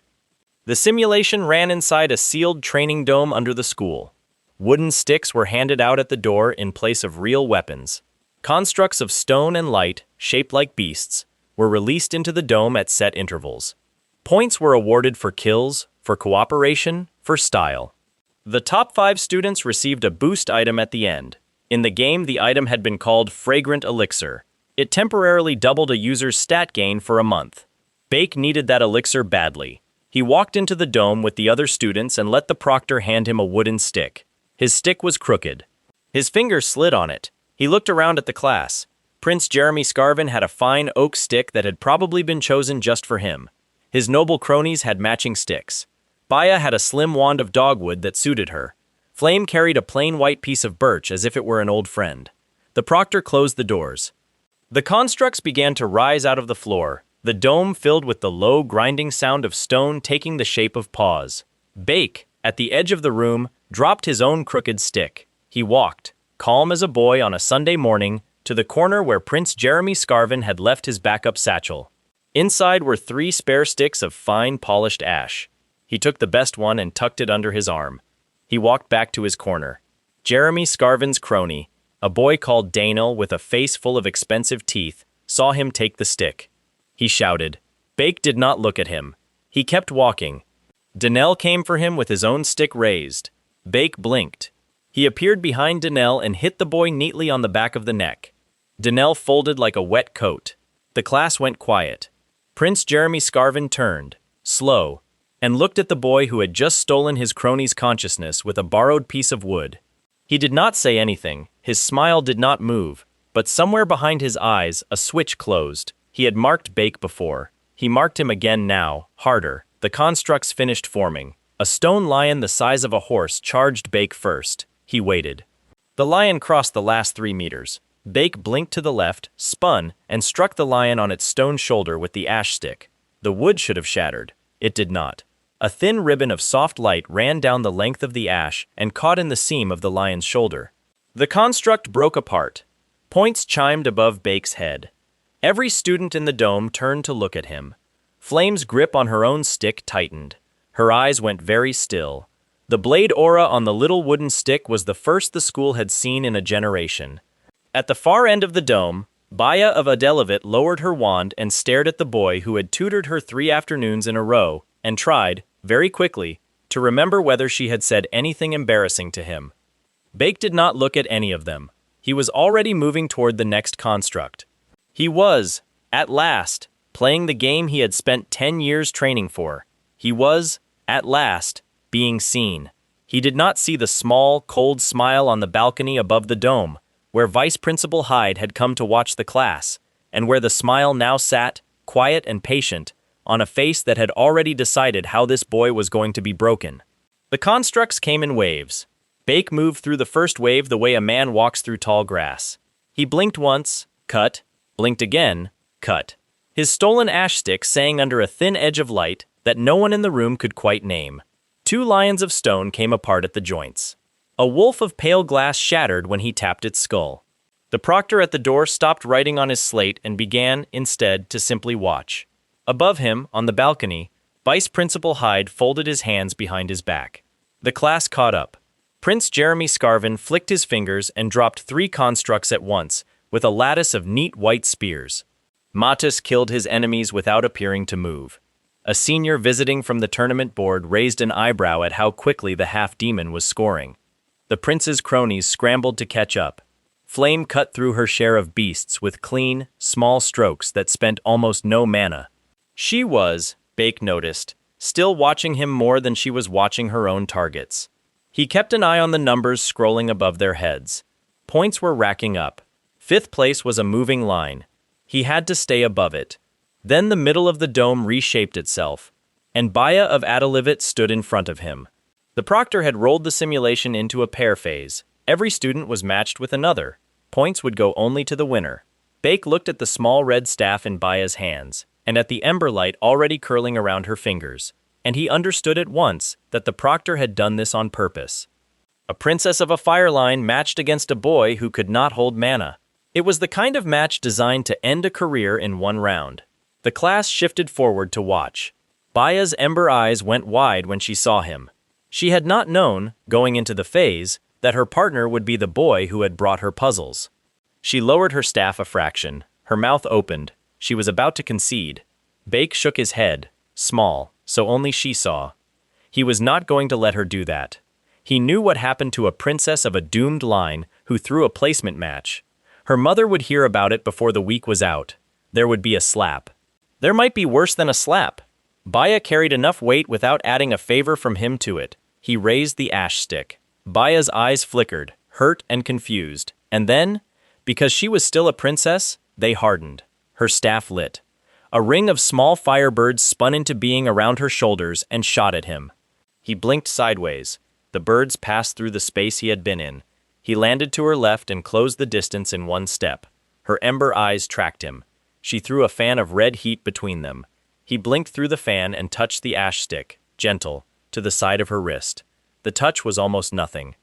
The simulation ran inside a sealed training dome under the school. Wooden sticks were handed out at the door in place of real weapons. Constructs of stone and light, shaped like beasts, were released into the dome at set intervals. Points were awarded for kills, for cooperation, for style. The top 5 students received a boost item at the end. In the game, the item had been called Fragrant Elixir. It temporarily doubled a user's stat gain for a month. Bake needed that elixir badly. He walked into the dome with the other students and let the proctor hand him a wooden stick. His stick was crooked. His finger slid on it. He looked around at the class. Prince Jeremy Scarvin had a fine oak stick that had probably been chosen just for him. His noble cronies had matching sticks. Baya had a slim wand of dogwood that suited her. Flame carried a plain white piece of birch as if it were an old friend. The proctor closed the doors. The constructs began to rise out of the floor, the dome filled with the low, grinding sound of stone taking the shape of paws. Bake, at the edge of the room, dropped his own crooked stick. He walked, calm as a boy on a Sunday morning, to the corner where Prince Jeremy Scarvin had left his backup satchel. Inside were 3 spare sticks of fine, polished ash. He took the best one and tucked it under his arm. He walked back to his corner. Jeremy Scarvin's crony, a boy called Daniel with a face full of expensive teeth, saw him take the stick. He shouted. Bake did not look at him. He kept walking. Danelle came for him with his own stick raised. Bake blinked. He appeared behind Danelle and hit the boy neatly on the back of the neck. Danelle folded like a wet coat. The class went quiet. Prince Jeremy Scarvin turned, slow, and looked at the boy who had just stolen his crony's consciousness with a borrowed piece of wood. He did not say anything, his smile did not move, but somewhere behind his eyes a switch closed. He had marked Bake before. He marked him again now, harder. The constructs finished forming. A stone lion the size of a horse charged Bake first. He waited. The lion crossed the last 3 meters. Bake blinked to the left, spun, and struck the lion on its stone shoulder with the ash stick. The wood should have shattered. It did not. A thin ribbon of soft light ran down the length of the ash and caught in the seam of the lion's shoulder. The construct broke apart. Points chimed above Bake's head. Every student in the dome turned to look at him. Flame's grip on her own stick tightened. Her eyes went very still. The blade aura on the little wooden stick was the first the school had seen in a generation. At the far end of the dome, Baya of Adelevit lowered her wand and stared at the boy who had tutored her 3 afternoons in a row, and tried, very quickly, to remember whether she had said anything embarrassing to him. Bake did not look at any of them. He was already moving toward the next construct. He was, at last, playing the game he had spent 10 years training for. He was, at last, being seen. He did not see the small, cold smile on the balcony above the dome, where Vice Principal Hyde had come to watch the class, and where the smile now sat, quiet and patient, on a face that had already decided how this boy was going to be broken. The constructs came in waves. Bake moved through the first wave the way a man walks through tall grass. He blinked once, cut, blinked again, cut. His stolen ash stick sang under a thin edge of light that no one in the room could quite name. 2 lions of stone came apart at the joints. A wolf of pale glass shattered when he tapped its skull. The proctor at the door stopped writing on his slate and began, instead, to simply watch. Above him, on the balcony, Vice Principal Hyde folded his hands behind his back. The class caught up. Prince Jeremy Scarvin flicked his fingers and dropped 3 constructs at once, with a lattice of neat white spears. Matus killed his enemies without appearing to move. A senior visiting from the tournament board raised an eyebrow at how quickly the half-demon was scoring. The prince's cronies scrambled to catch up. Flame cut through her share of beasts with clean, small strokes that spent almost no mana. She was, Bake noticed, still watching him more than she was watching her own targets. He kept an eye on the numbers scrolling above their heads. Points were racking up. 5th place was a moving line. He had to stay above it. Then the middle of the dome reshaped itself, and Baya of Adelivit stood in front of him. The proctor had rolled the simulation into a pair phase. Every student was matched with another. Points would go only to the winner. Bake looked at the small red staff in Baya's hands, and at the ember light already curling around her fingers, and he understood at once that the proctor had done this on purpose. A princess of a fire line matched against a boy who could not hold mana. It was the kind of match designed to end a career in one round. The class shifted forward to watch. Baya's ember eyes went wide when she saw him. She had not known, going into the phase, that her partner would be the boy who had brought her puzzles. She lowered her staff a fraction. Her mouth opened. She was about to concede. Bake shook his head, small, so only she saw. He was not going to let her do that. He knew what happened to a princess of a doomed line who threw a placement match. Her mother would hear about it before the week was out. There would be a slap. There might be worse than a slap. Baya carried enough weight without adding a favor from him to it. He raised the ash stick. Baya's eyes flickered, hurt and confused. And then, because she was still a princess, they hardened. Her staff lit. A ring of small firebirds spun into being around her shoulders and shot at him. He blinked sideways. The birds passed through the space he had been in. He landed to her left and closed the distance in one step. Her ember eyes tracked him. She threw a fan of red heat between them. He blinked through the fan and touched the ash stick, gentle, to the side of her wrist. The touch was almost nothing.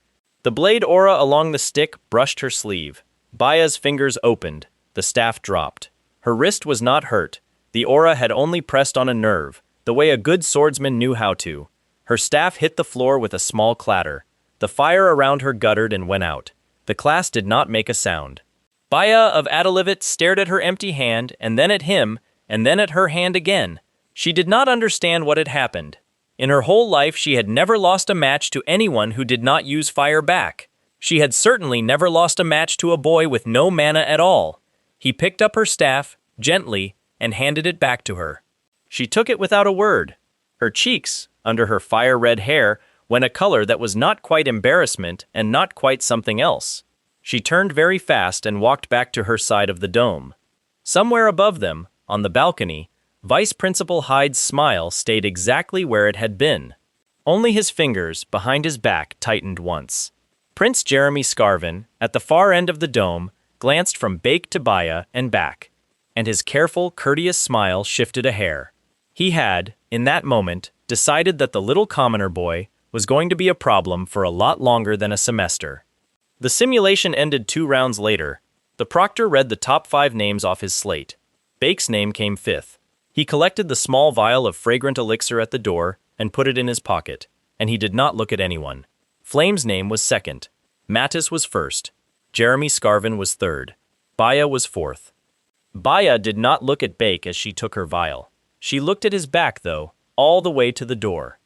The blade aura along the stick brushed her sleeve. Baya's fingers opened. The staff dropped. Her wrist was not hurt. The aura had only pressed on a nerve, the way a good swordsman knew how to. Her staff hit the floor with a small clatter. The fire around her guttered and went out. The class did not make a sound. Baya of Adalivet stared at her empty hand, and then at him, and then at her hand again. She did not understand what had happened. In her whole life she had never lost a match to anyone who did not use fire back. She had certainly never lost a match to a boy with no mana at all. He picked up her staff, gently, and handed it back to her. She took it without a word. Her cheeks, under her fire-red hair, went a color that was not quite embarrassment and not quite something else. She turned very fast and walked back to her side of the dome. Somewhere above them, on the balcony, Vice Principal Hyde's smile stayed exactly where it had been. Only his fingers, behind his back, tightened once. Prince Jeremy Scarvin, at the far end of the dome, glanced from Bake to Baya and back, and his careful, courteous smile shifted a hair. He had, in that moment, decided that the little commoner boy was going to be a problem for a lot longer than a semester. The simulation ended 2 rounds later. The proctor read the top 5 names off his slate. Bake's name came 5th. He collected the small vial of fragrant elixir at the door and put it in his pocket, and he did not look at anyone. Flame's name was 2nd. Mattis was 1st. Jeremy Scarvin was 3rd. Baya was 4th. Baya did not look at Bake as she took her vial. She looked at his back, though, all the way to the door.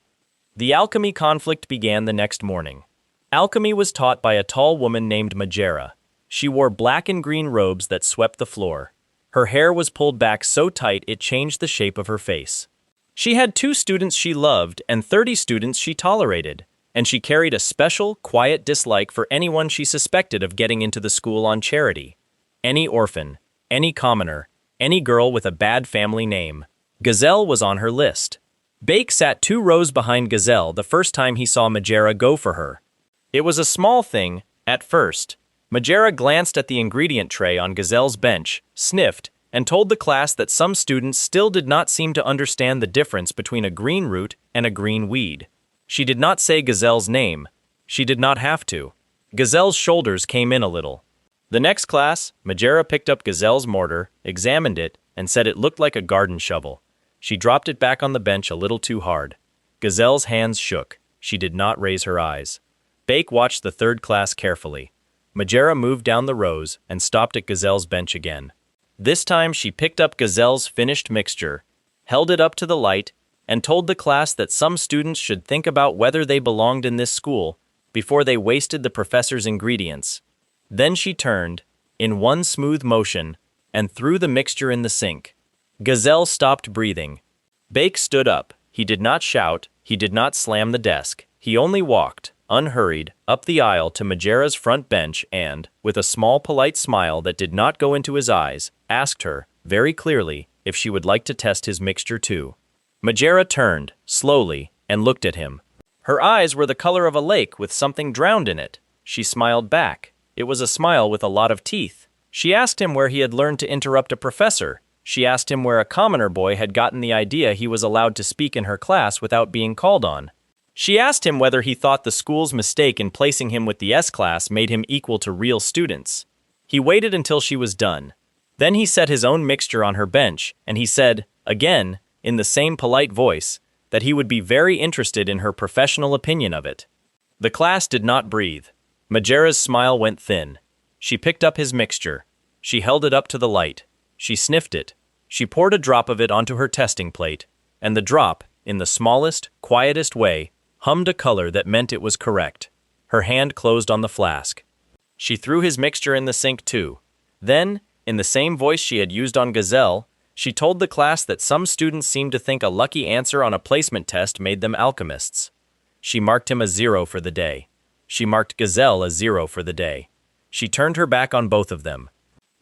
The alchemy conflict began the next morning. Alchemy was taught by a tall woman named Majera. She wore black and green robes that swept the floor. Her hair was pulled back so tight it changed the shape of her face. She had 2 students she loved and 30 students she tolerated, and she carried a special, quiet dislike for anyone she suspected of getting into the school on charity. Any orphan, any commoner, any girl with a bad family name. Gazelle was on her list. Bake sat 2 rows behind Gazelle the first time he saw Majera go for her. It was a small thing, at first. Majera glanced at the ingredient tray on Gazelle's bench, sniffed, and told the class that some students still did not seem to understand the difference between a green root and a green weed. She did not say Gazelle's name. She did not have to. Gazelle's shoulders came in a little. The next class, Majera picked up Gazelle's mortar, examined it, and said it looked like a garden shovel. She dropped it back on the bench a little too hard. Gazelle's hands shook. She did not raise her eyes. Bake watched the 3rd class carefully. Majera moved down the rows and stopped at Gazelle's bench again. This time she picked up Gazelle's finished mixture, held it up to the light, and told the class that some students should think about whether they belonged in this school before they wasted the professor's ingredients. Then she turned, in one smooth motion, and threw the mixture in the sink. Gazelle stopped breathing. Bake stood up. He did not shout, he did not slam the desk. He only walked, unhurried, up the aisle to Majera's front bench and, with a small polite smile that did not go into his eyes, asked her, very clearly, if she would like to test his mixture too. Majera turned, slowly, and looked at him. Her eyes were the color of a lake with something drowned in it. She smiled back. It was a smile with a lot of teeth. She asked him where he had learned to interrupt a professor. She asked him where a commoner boy had gotten the idea he was allowed to speak in her class without being called on. She asked him whether he thought the school's mistake in placing him with the S class made him equal to real students. He waited until she was done. Then he set his own mixture on her bench, and he said, again, in the same polite voice, that he would be very interested in her professional opinion of it. The class did not breathe. Majera's smile went thin. She picked up his mixture. She held it up to the light. She sniffed it. She poured a drop of it onto her testing plate, and the drop, in the smallest, quietest way, hummed a color that meant it was correct. Her hand closed on the flask. She threw his mixture in the sink too. Then, in the same voice she had used on Gazelle, she told the class that some students seemed to think a lucky answer on a placement test made them alchemists. She marked him a 0 for the day. She marked Gazelle a 0 for the day. She turned her back on both of them.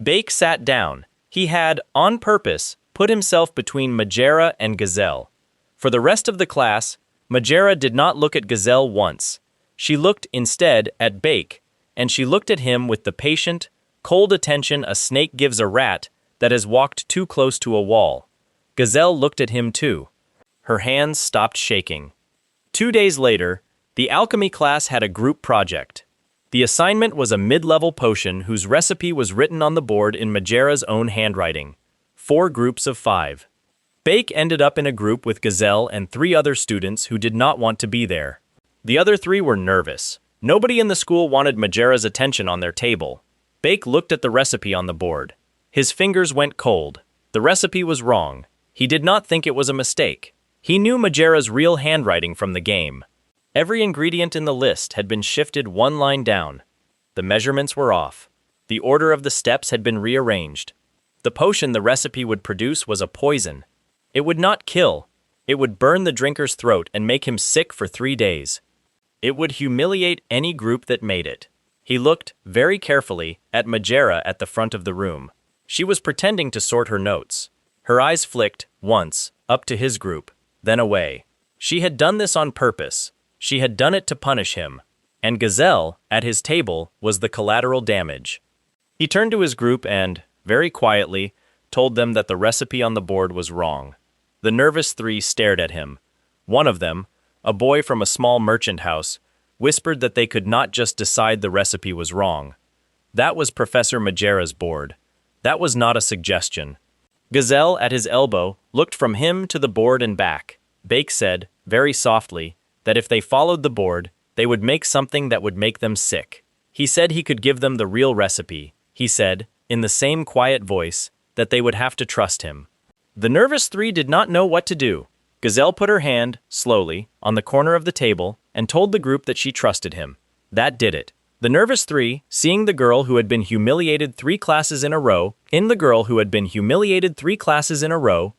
Bake sat down. He had, on purpose, put himself between Magera and Gazelle. For the rest of the class, Magera did not look at Gazelle once. She looked, instead, at Bake, and she looked at him with the patient, cold attention a snake gives a rat that has walked too close to a wall. Gazelle looked at him too. Her hands stopped shaking. 2 days later, the alchemy class had a group project. The assignment was a mid-level potion whose recipe was written on the board in Magera's own handwriting. 4 groups of 5. Bake ended up in a group with Gazelle and 3 other students who did not want to be there. The other 3 were nervous. Nobody in the school wanted Magera's attention on their table. Bake looked at the recipe on the board. His fingers went cold. The recipe was wrong. He did not think it was a mistake. He knew Magera's real handwriting from the game. Every ingredient in the list had been shifted 1 line down. The measurements were off. The order of the steps had been rearranged. The potion the recipe would produce was a poison. It would not kill. It would burn the drinker's throat and make him sick for 3 days. It would humiliate any group that made it. He looked, very carefully, at Magera at the front of the room. She was pretending to sort her notes. Her eyes flicked, once, up to his group, then away. She had done this on purpose. She had done it to punish him. And Gazelle, at his table, was the collateral damage. He turned to his group and, very quietly, told them that the recipe on the board was wrong. The nervous 3 stared at him. One of them, a boy from a small merchant house, whispered that they could not just decide the recipe was wrong. That was Professor Magera's board. That was not a suggestion. Gazelle, at his elbow, looked from him to the board and back. Bake said, very softly, that if they followed the board, they would make something that would make them sick. He said he could give them the real recipe. He said, in the same quiet voice, that they would have to trust him. The nervous 3 did not know what to do. Gazelle put her hand, slowly, on the corner of the table and told the group that she trusted him. That did it. The nervous 3, seeing the girl who had been humiliated 3 classes in a row,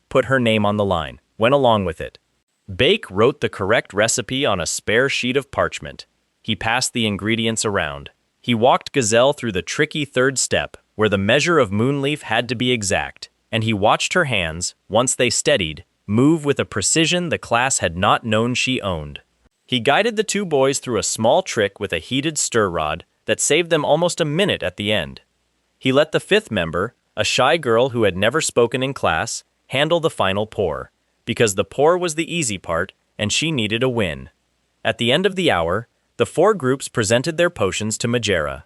put her name on the line, went along with it. Bake wrote the correct recipe on a spare sheet of parchment. He passed the ingredients around. He walked Gazelle through the tricky 3rd step, where the measure of moonleaf had to be exact, and he watched her hands, once they steadied, move with a precision the class had not known she owned. He guided the 2 boys through a small trick with a heated stir rod that saved them almost a minute at the end. He let the 5th member, a shy girl who had never spoken in class, handle the final pour, because the pour was the easy part and she needed a win. At the end of the hour, the 4 groups presented their potions to Magera.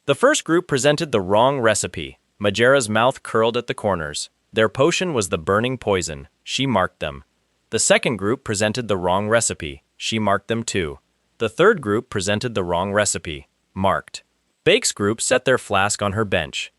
The first group presented the wrong recipe. Magera's mouth curled at the corners. Their potion was the burning poison. She marked them. The second group presented the wrong recipe. She marked them too. The third group presented the wrong recipe. Marked. Bake's group set their flask on her bench.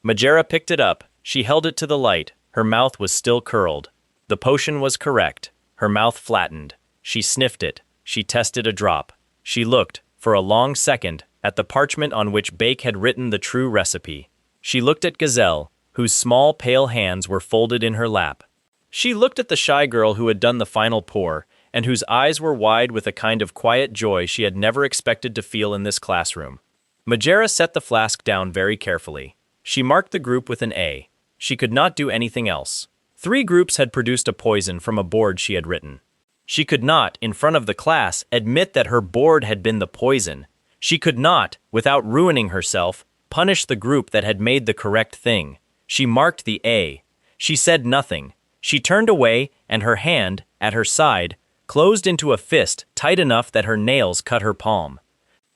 Magera picked it up. She held it to the light. Her mouth was still curled. The potion was correct. Her mouth flattened. She sniffed it. She tested a drop. She looked, for a long second, at the parchment on which Bake had written the true recipe. She looked at Gazelle, whose small, pale hands were folded in her lap. She looked at the shy girl who had done the final pour, and whose eyes were wide with a kind of quiet joy she had never expected to feel in this classroom. Magera set the flask down very carefully. She marked the group with an A. She could not do anything else. 3 groups had produced a poison from a board she had written. She could not, in front of the class, admit that her board had been the poison. She could not, without ruining herself, punish the group that had made the correct thing. She marked the A. She said nothing. She turned away, and her hand, at her side, closed into a fist tight enough that her nails cut her palm.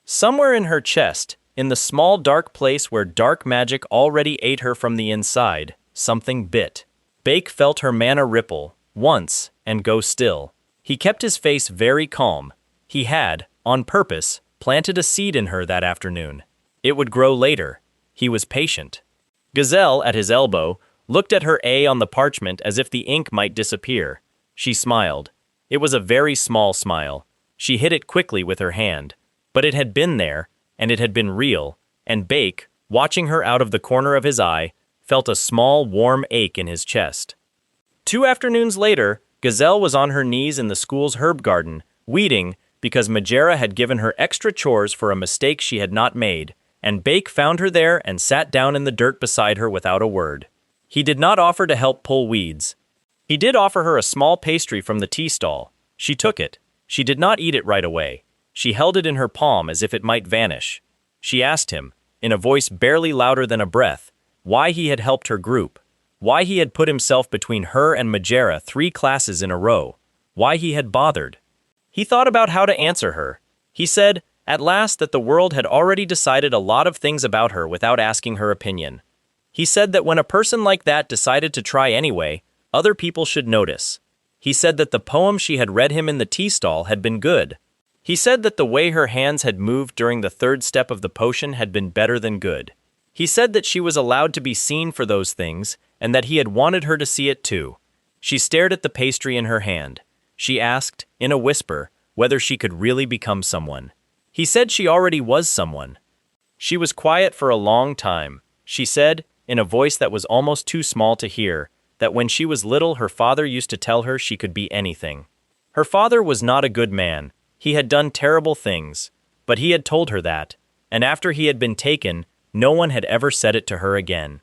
Somewhere in her chest, in the small dark place where dark magic already ate her from the inside, something bit. Bake felt her mana ripple, once, and go still. He kept his face very calm. He had, on purpose, planted a seed in her that afternoon. It would grow later. He was patient. Gazelle, at his elbow, looked at her A on the parchment as if the ink might disappear. She smiled. It was a very small smile. She hid it quickly with her hand. But it had been there, and it had been real, and Bake, watching her out of the corner of his eye, felt a small, warm ache in his chest. 2 afternoons later, Gazelle was on her knees in the school's herb garden, weeding because Majera had given her extra chores for a mistake she had not made, and Bake found her there and sat down in the dirt beside her without a word. He did not offer to help pull weeds. He did offer her a small pastry from the tea stall. She took it. She did not eat it right away. She held it in her palm as if it might vanish. She asked him, in a voice barely louder than a breath, why he had helped her group, why he had put himself between her and Majera 3 classes in a row, why he had bothered. He thought about how to answer her. He said, at last, that the world had already decided a lot of things about her without asking her opinion. He said that when a person like that decided to try anyway, other people should notice. He said that the poem she had read him in the tea stall had been good. He said that the way her hands had moved during the 3rd step of the potion had been better than good. He said that she was allowed to be seen for those things, and that he had wanted her to see it too. She stared at the pastry in her hand. She asked, in a whisper, whether she could really become someone. He said she already was someone. She was quiet for a long time. She said, in a voice that was almost too small to hear, that when she was little her father used to tell her she could be anything. Her father was not a good man. He had done terrible things, but he had told her that, and after he had been taken, no one had ever said it to her again.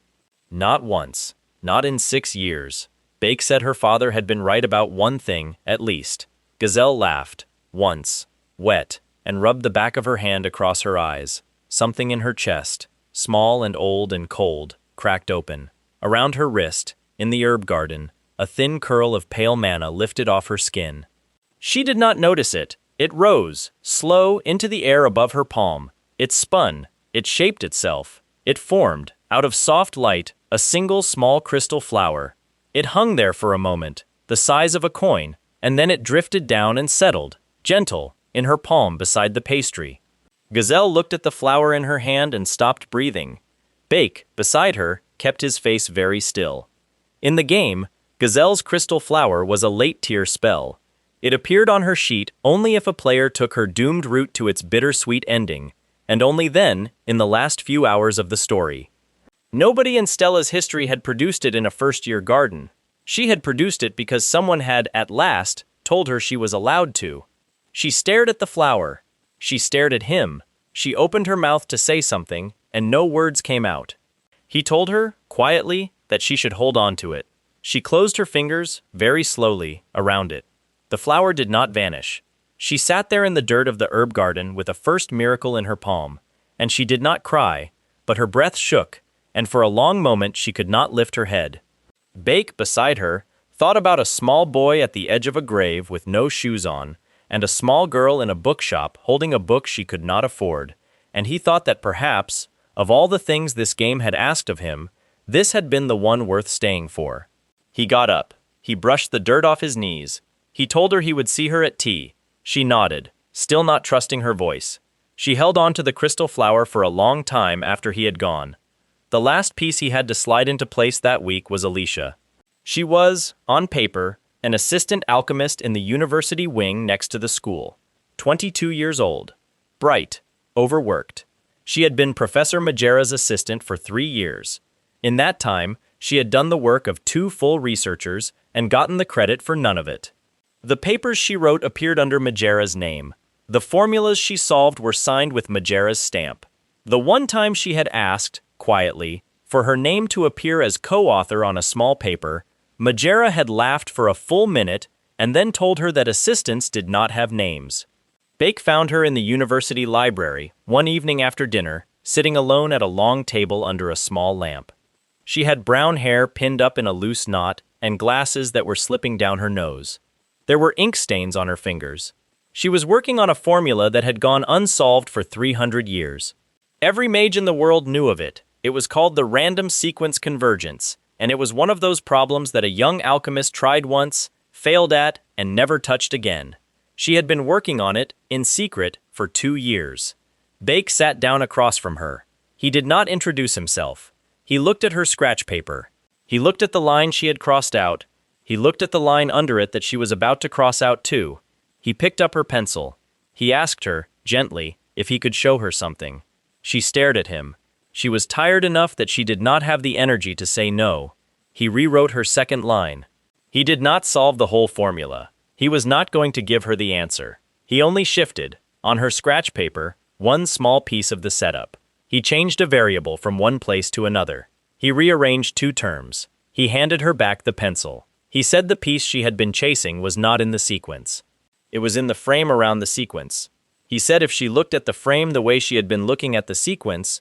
Not once, not in 6 years. Bake said her father had been right about one thing, at least. Gazelle laughed, once, wet, and rubbed the back of her hand across her eyes. Something in her chest, small and old and cold, cracked open. Around her wrist, in the herb garden, a thin curl of pale mana lifted off her skin. She did not notice it. It rose, slow, into the air above her palm. It spun. It shaped itself. It formed, out of soft light, a single small crystal flower. It hung there for a moment, the size of a coin, and then it drifted down and settled, gentle, in her palm beside the pastry. Gazelle looked at the flower in her hand and stopped breathing. Bake, beside her, kept his face very still. In the game, Gazelle's crystal flower was a late-tier spell. It appeared on her sheet only if a player took her doomed route to its bittersweet ending, and only then, in the last few hours of the story. Nobody in Stella's history had produced it in a first-year garden. She had produced it because someone had, at last, told her she was allowed to. She stared at the flower. She stared at him. She opened her mouth to say something, and no words came out. He told her, quietly, that she should hold on to it. She closed her fingers, very slowly, around it. The flower did not vanish. She sat there in the dirt of the herb garden with a first miracle in her palm, and she did not cry, but her breath shook, and for a long moment she could not lift her head. Bake, beside her, thought about a small boy at the edge of a grave with no shoes on, and a small girl in a bookshop holding a book she could not afford, and he thought that perhaps, of all the things this game had asked of him, this had been the one worth staying for. He got up. He brushed the dirt off his knees. He told her he would see her at tea. She nodded, still not trusting her voice. She held on to the crystal flower for a long time after he had gone. The last piece he had to slide into place that week was Alicia. She was, on paper, an assistant alchemist in the university wing next to the school. 22 years old. Bright. Overworked. She had been Professor Majera's assistant for 3 years. In that time, she had done the work of 2 full researchers and gotten the credit for none of it. The papers she wrote appeared under Majera's name. The formulas she solved were signed with Majera's stamp. The one time she had asked, quietly, for her name to appear as co-author on a small paper, Majera had laughed for a full minute and then told her that assistants did not have names. Bake found her in the university library, one evening after dinner, sitting alone at a long table under a small lamp. She had brown hair pinned up in a loose knot and glasses that were slipping down her nose. There were ink stains on her fingers. She was working on a formula that had gone unsolved for 300 years. Every mage in the world knew of it. It was called the random sequence convergence, and it was one of those problems that a young alchemist tried once, failed at, and never touched again. She had been working on it, in secret, for 2 years. Bake sat down across from her. He did not introduce himself. He looked at her scratch paper. He looked at the line she had crossed out. He looked at the line under it that she was about to cross out too. He picked up her pencil. He asked her, gently, if he could show her something. She stared at him. She was tired enough that she did not have the energy to say no. He rewrote her second line. He did not solve the whole formula. He was not going to give her the answer. He only shifted, on her scratch paper, one small piece of the setup. He changed a variable from one place to another. He rearranged 2 terms. He handed her back the pencil. He said the piece she had been chasing was not in the sequence. It was in the frame around the sequence. He said if she looked at the frame the way she had been looking at the sequence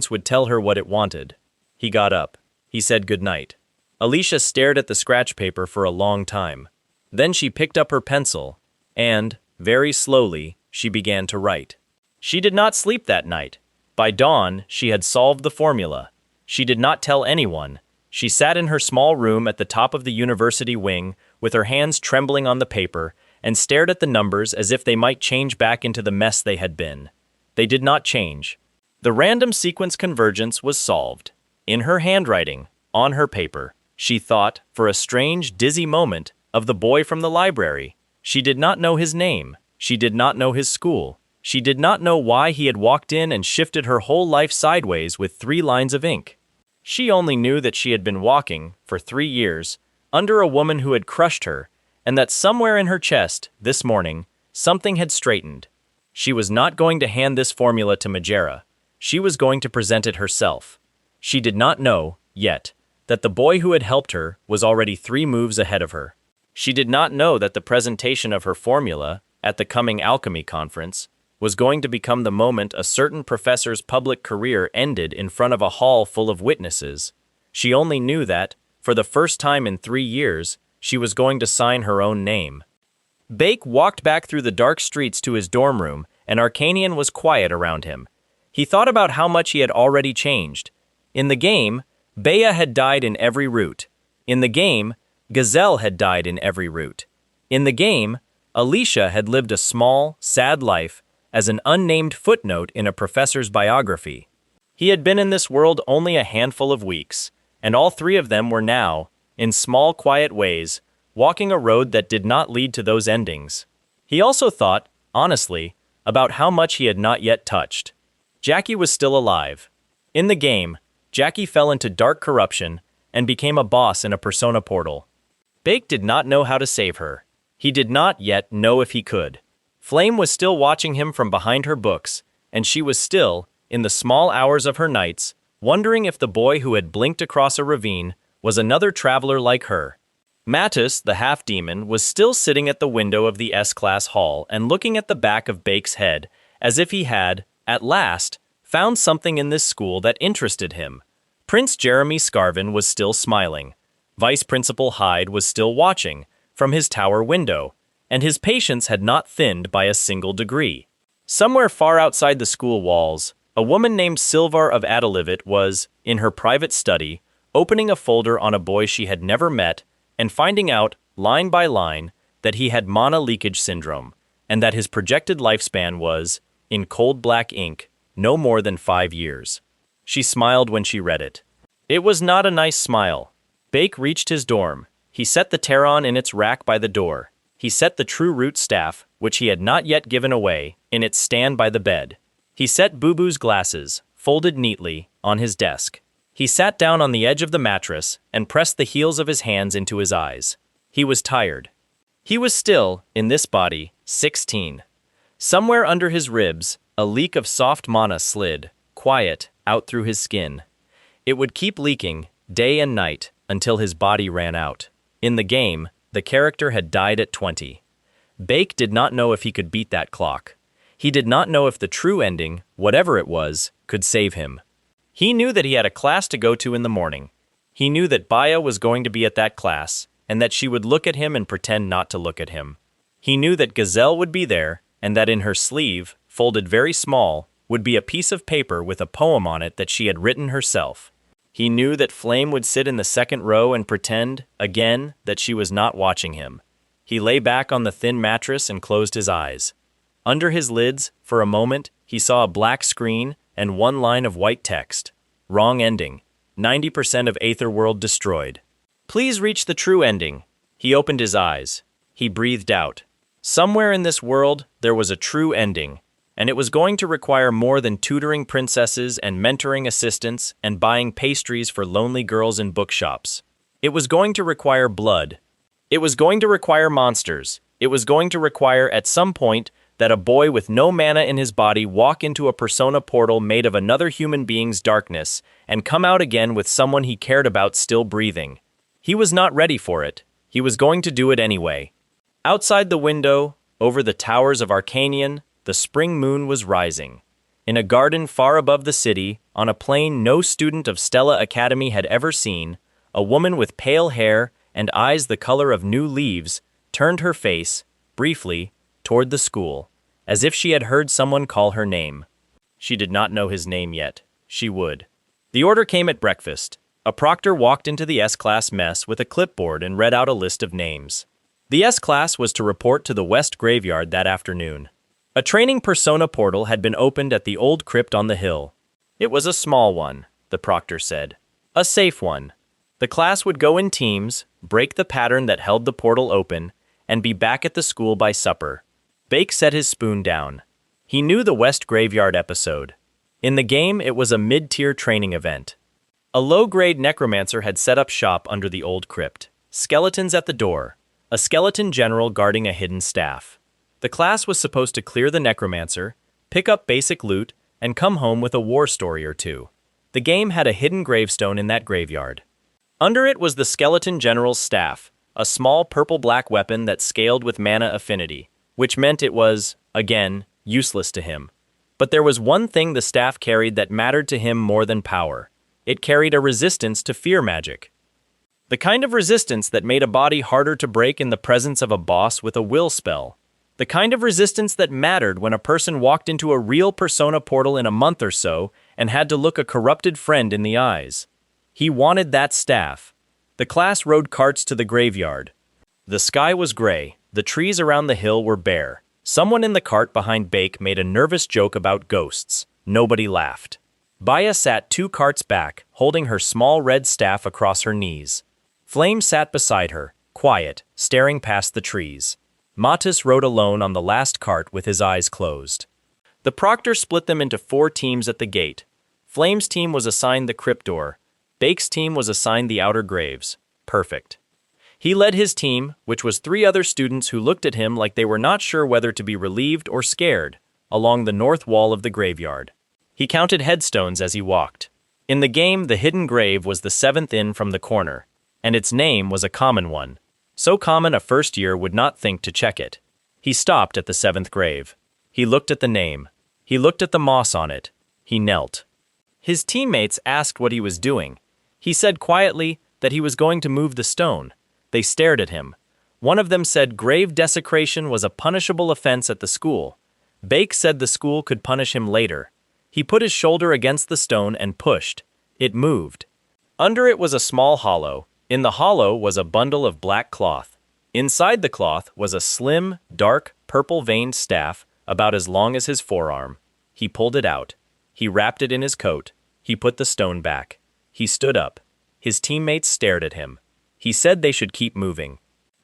would tell her what it wanted. He got up. He said goodnight. Alicia stared at the scratch paper for a long time. Then she picked up her pencil, and, very slowly, she began to write. She did not sleep that night. By dawn, she had solved the formula. She did not tell anyone. She sat in her small room at the top of the university wing, with her hands trembling on the paper, and stared at the numbers as if they might change back into the mess they had been. They did not change. The random sequence convergence was solved. In her handwriting, on her paper, she thought, for a strange, dizzy moment, of the boy from the library. She did not know his name. She did not know his school. She did not know why he had walked in and shifted her whole life sideways with 3 lines of ink. She only knew that she had been walking, for 3 years, under a woman who had crushed her, and that somewhere in her chest, this morning, something had straightened. She was not going to hand this formula to Majera. She was going to present it herself. She did not know, yet, that the boy who had helped her was already 3 moves ahead of her. She did not know that the presentation of her formula, at the coming alchemy conference, was going to become the moment a certain professor's public career ended in front of a hall full of witnesses. She only knew that, for the first time in 3 years, she was going to sign her own name. Bake walked back through the dark streets to his dorm room, and Arcanian was quiet around him. He thought about how much he had already changed. In the game, Bea had died in every route. In the game, Gazelle had died in every route. In the game, Alicia had lived a small, sad life as an unnamed footnote in a professor's biography. He had been in this world only a handful of weeks, and all 3 of them were now, in small, quiet ways, walking a road that did not lead to those endings. He also thought, honestly, about how much he had not yet touched. Jackie was still alive. In the game, Jackie fell into dark corruption and became a boss in a persona portal. Bake did not know how to save her. He did not yet know if he could. Flame was still watching him from behind her books, and she was still, in the small hours of her nights, wondering if the boy who had blinked across a ravine was another traveler like her. Mattis, the half-demon, was still sitting at the window of the S-class hall and looking at the back of Bake's head, as if he had, at last, found something in this school that interested him. Prince Jeremy Scarvin was still smiling. Vice Principal Hyde was still watching, from his tower window, and his patience had not thinned by a single degree. Somewhere far outside the school walls, a woman named Silvar of Adalivit was, in her private study, opening a folder on a boy she had never met and finding out, line by line, that he had mana leakage syndrome, and that his projected lifespan was, in cold black ink, no more than 5 years. She smiled when she read it. It was not a nice smile. Bake reached his dorm. He set the Terran in its rack by the door. He set the True Root staff, which he had not yet given away, in its stand by the bed. He set Boo Boo's glasses, folded neatly, on his desk. He sat down on the edge of the mattress and pressed the heels of his hands into his eyes. He was tired. He was still, in this body, 16. Somewhere under his ribs, a leak of soft mana slid, quiet, out through his skin. It would keep leaking, day and night, until his body ran out. In the game, the character had died at 20. Bake did not know if he could beat that clock. He did not know if the true ending, whatever it was, could save him. He knew that he had a class to go to in the morning. He knew that Baya was going to be at that class, and that she would look at him and pretend not to look at him. He knew that Gazelle would be there, and that in her sleeve, folded very small, would be a piece of paper with a poem on it that she had written herself. He knew that Flame would sit in the second row and pretend, again, that she was not watching him. He lay back on the thin mattress and closed his eyes. Under his lids, for a moment, he saw a black screen and one line of white text. Wrong ending. 90% of Aetherworld destroyed. Please reach the true ending. He opened his eyes. He breathed out. Somewhere in this world, there was a true ending, and it was going to require more than tutoring princesses and mentoring assistants and buying pastries for lonely girls in bookshops. It was going to require blood. It was going to require monsters. It was going to require, at some point, that a boy with no mana in his body walk into a persona portal made of another human being's darkness and come out again with someone he cared about still breathing. He was not ready for it. He was going to do it anyway. Outside the window, over the towers of Arcanian, the spring moon was rising. In a garden far above the city, on a plain no student of Stella Academy had ever seen, a woman with pale hair and eyes the color of new leaves turned her face, briefly, toward the school, as if she had heard someone call her name. She did not know his name yet. She would. The order came at breakfast. A proctor walked into the S-class mess with a clipboard and read out a list of names. The S-class was to report to the West Graveyard that afternoon. A training persona portal had been opened at the old crypt on the hill. It was a small one, the proctor said. A safe one. The class would go in teams, break the pattern that held the portal open, and be back at the school by supper. Bake set his spoon down. He knew the West Graveyard episode. In the game, it was a mid-tier training event. A low-grade necromancer had set up shop under the old crypt. Skeletons at the door. A skeleton general guarding a hidden staff. The class was supposed to clear the necromancer, pick up basic loot, and come home with a war story or two. The game had a hidden gravestone in that graveyard. Under it was the skeleton general's staff, a small purple-black weapon that scaled with mana affinity, which meant it was, again, useless to him. But there was one thing the staff carried that mattered to him more than power. It carried a resistance to fear magic. The kind of resistance that made a body harder to break in the presence of a boss with a will spell. The kind of resistance that mattered when a person walked into a real persona portal in a month or so and had to look a corrupted friend in the eyes. He wanted that staff. The class rode carts to the graveyard. The sky was gray. The trees around the hill were bare. Someone in the cart behind Bake made a nervous joke about ghosts. Nobody laughed. Baya sat 2 carts back, holding her small red staff across her knees. Flame sat beside her, quiet, staring past the trees. Matus rode alone on the last cart with his eyes closed. The proctor split them into 4 teams at the gate. Flame's team was assigned the crypt door. Bake's team was assigned the outer graves. Perfect. He led his team, which was 3 other students who looked at him like they were not sure whether to be relieved or scared, along the north wall of the graveyard. He counted headstones as he walked. In the game, the hidden grave was the 7th in from the corner, and its name was a common one. So common a first year would not think to check it. He stopped at the 7th grave. He looked at the name. He looked at the moss on it. He knelt. His teammates asked what he was doing. He said quietly that he was going to move the stone. They stared at him. One of them said grave desecration was a punishable offense at the school. Bake said the school could punish him later. He put his shoulder against the stone and pushed. It moved. Under it was a small hollow. In the hollow was a bundle of black cloth. Inside the cloth was a slim, dark, purple-veined staff about as long as his forearm. He pulled it out. He wrapped it in his coat. He put the stone back. He stood up. His teammates stared at him. He said they should keep moving.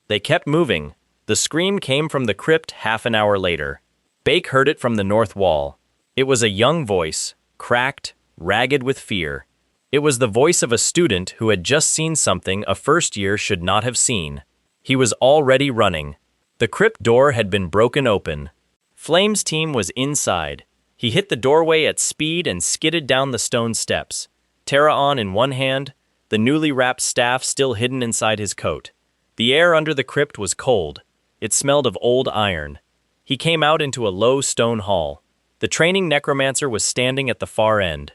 They kept moving. The scream came from the crypt half an hour later. Bake heard it from the north wall. It was a young voice, cracked, ragged with fear. It was the voice of a student who had just seen something a first year should not have seen. He was already running. The crypt door had been broken open. Flame's team was inside. He hit the doorway at speed and skidded down the stone steps. Terra-on in one hand, the newly wrapped staff still hidden inside his coat. The air under the crypt was cold. It smelled of old iron. He came out into a low stone hall. The training necromancer was standing at the far end.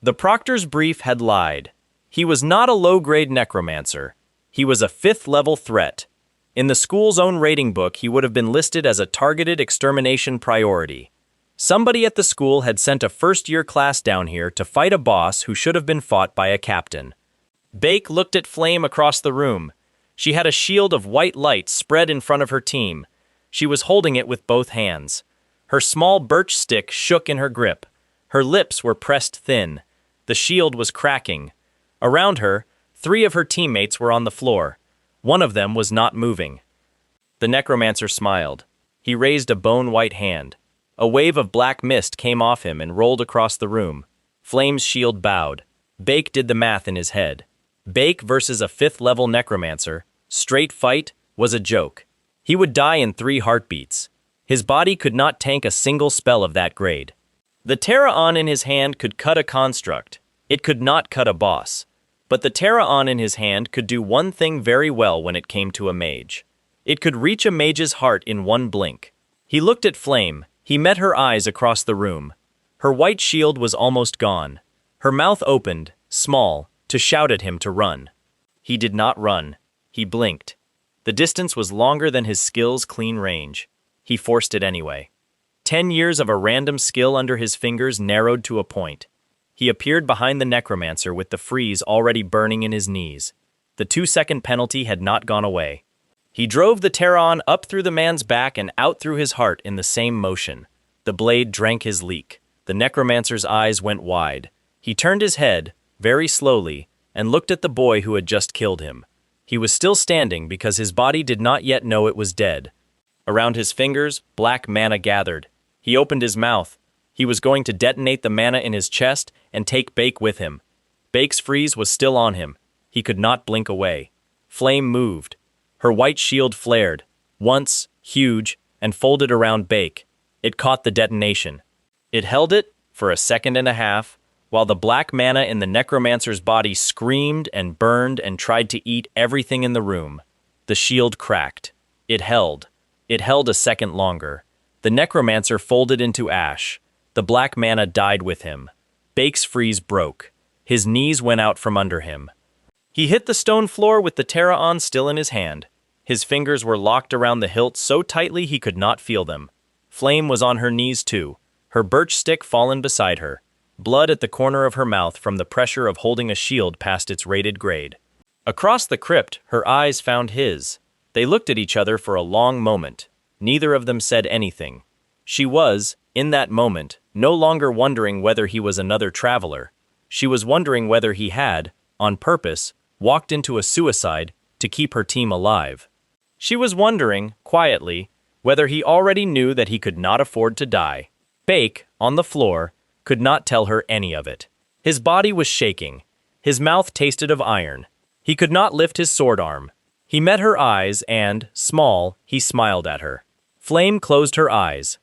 The proctor's brief had lied. He was not a low-grade necromancer. He was a 5th-level threat. In the school's own rating book, he would have been listed as a targeted extermination priority. Somebody at the school had sent a first-year class down here to fight a boss who should have been fought by a captain. Bake looked at Flame across the room. She had a shield of white light spread in front of her team. She was holding it with both hands. Her small birch stick shook in her grip. Her lips were pressed thin. The shield was cracking. Around her, 3 of her teammates were on the floor. One of them was not moving. The necromancer smiled. He raised a bone-white hand. A wave of black mist came off him and rolled across the room. Flame's shield bowed. Bake did the math in his head. Bake versus a 5th-level necromancer, straight fight, was a joke. He would die in 3 heartbeats. His body could not tank a single spell of that grade. The Terra-On in his hand could cut a construct. It could not cut a boss. But the Terra-On in his hand could do one thing very well when it came to a mage. It could reach a mage's heart in one blink. He looked at Flame. He met her eyes across the room. Her white shield was almost gone. Her mouth opened, small, to shout at him to run. He did not run. He blinked. The distance was longer than his skill's clean range. He forced it anyway. 10 years of a random skill under his fingers narrowed to a point. He appeared behind the necromancer with the freeze already burning in his knees. The 2-second penalty had not gone away. He drove the Terra-On up through the man's back and out through his heart in the same motion. The blade drank his leak. The necromancer's eyes went wide. He turned his head, very slowly, and looked at the boy who had just killed him. He was still standing because his body did not yet know it was dead. Around his fingers, black mana gathered. He opened his mouth. He was going to detonate the mana in his chest and take Bake with him. Bake's freeze was still on him. He could not blink away. Flame moved. Her white shield flared, once, huge, and folded around Bake. It caught the detonation. It held it for a second and a half, while the black mana in the necromancer's body screamed and burned and tried to eat everything in the room. The shield cracked. It held. It held a second longer. The necromancer folded into ash. The black mana died with him. Bake's freeze broke. His knees went out from under him. He hit the stone floor with the Terra-On still in his hand. His fingers were locked around the hilt so tightly he could not feel them. Flame was on her knees too, her birch stick fallen beside her, blood at the corner of her mouth from the pressure of holding a shield past its rated grade. Across the crypt, her eyes found his. They looked at each other for a long moment. Neither of them said anything. She was, in that moment, no longer wondering whether he was another traveler. She was wondering whether he had, on purpose, walked into a suicide to keep her team alive. She was wondering, quietly, whether he already knew that he could not afford to die. Bake, on the floor, could not tell her any of it. His body was shaking. His mouth tasted of iron. He could not lift his sword arm. He met her eyes and, small, he smiled at her. Flame closed her eyes.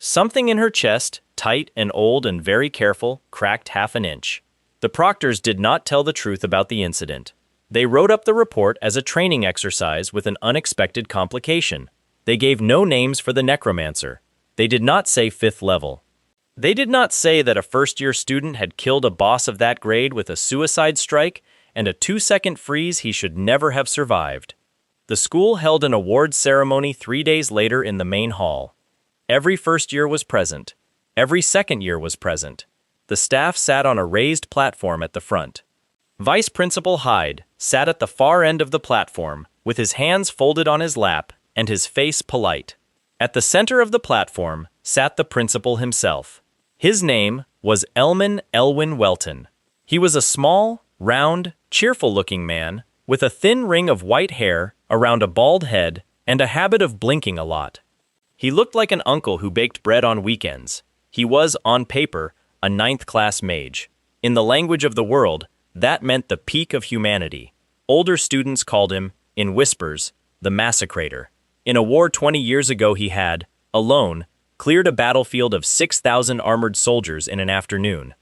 Something in her chest, tight and old and very careful, cracked half an inch. The proctors did not tell the truth about the incident. They wrote up the report as a training exercise with an unexpected complication. They gave no names for the necromancer. They did not say 5th level. They did not say that a first-year student had killed a boss of that grade with a suicide strike and a 2-second freeze he should never have survived. The school held an awards ceremony 3 days later in the main hall. Every first year was present. Every second year was present. The staff sat on a raised platform at the front. Vice Principal Hyde sat at the far end of the platform, with his hands folded on his lap and his face polite. At the center of the platform sat the principal himself. His name was Elwin Welton. He was a small, round, cheerful-looking man with a thin ring of white hair around a bald head and a habit of blinking a lot. He looked like an uncle who baked bread on weekends. He was, on paper, a 9th-class mage. In the language of the world, that meant the peak of humanity. Older students called him, in whispers, the Massacrator. In a war 20 years ago he had, alone, cleared a battlefield of 6,000 armored soldiers in an afternoon.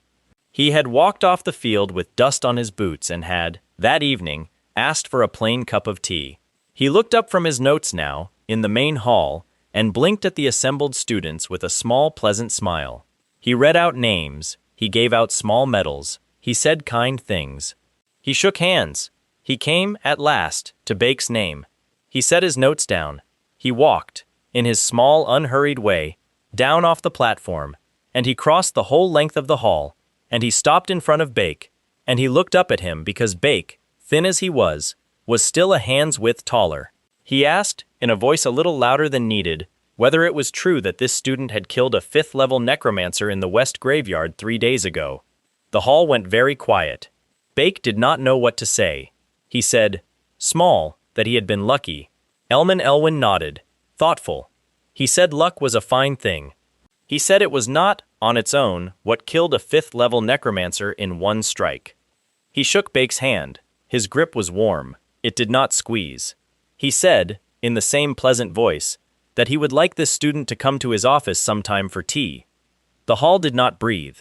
He had walked off the field with dust on his boots and had, that evening, asked for a plain cup of tea. He looked up from his notes now, in the main hall, and blinked at the assembled students with a small, pleasant smile. He read out names, he gave out small medals, he said kind things. He shook hands. He came, at last, to Bake's name. He set his notes down. He walked, in his small, unhurried way, down off the platform, and he crossed the whole length of the hall, and he stopped in front of Bake, and he looked up at him because Bake, thin as he was still a hand's width taller. He asked, in a voice a little louder than needed, whether it was true that this student had killed a 5th-level necromancer in the West Graveyard 3 days ago. The hall went very quiet. Bake did not know what to say. He said, small, that he had been lucky. Elwin nodded, thoughtful. He said luck was a fine thing. He said it was not, on its own, what killed a 5th-level necromancer in one strike. He shook Bake's hand. His grip was warm. It did not squeeze. He said, in the same pleasant voice, that he would like this student to come to his office sometime for tea. The hall did not breathe.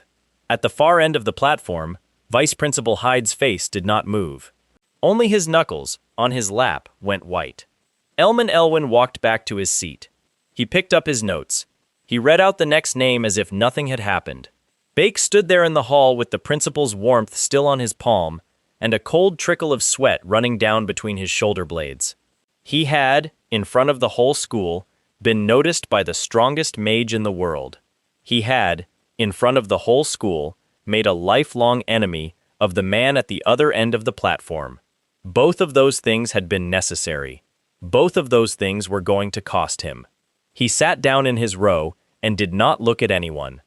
At the far end of the platform, Vice Principal Hyde's face did not move. Only his knuckles, on his lap, went white. Elwin walked back to his seat. He picked up his notes. He read out the next name as if nothing had happened. Bake stood there in the hall with the principal's warmth still on his palm, and a cold trickle of sweat running down between his shoulder blades. He had, in front of the whole school, been noticed by the strongest mage in the world. He had, in front of the whole school, made a lifelong enemy of the man at the other end of the platform. Both of those things had been necessary. Both of those things were going to cost him. He sat down in his row and did not look at anyone.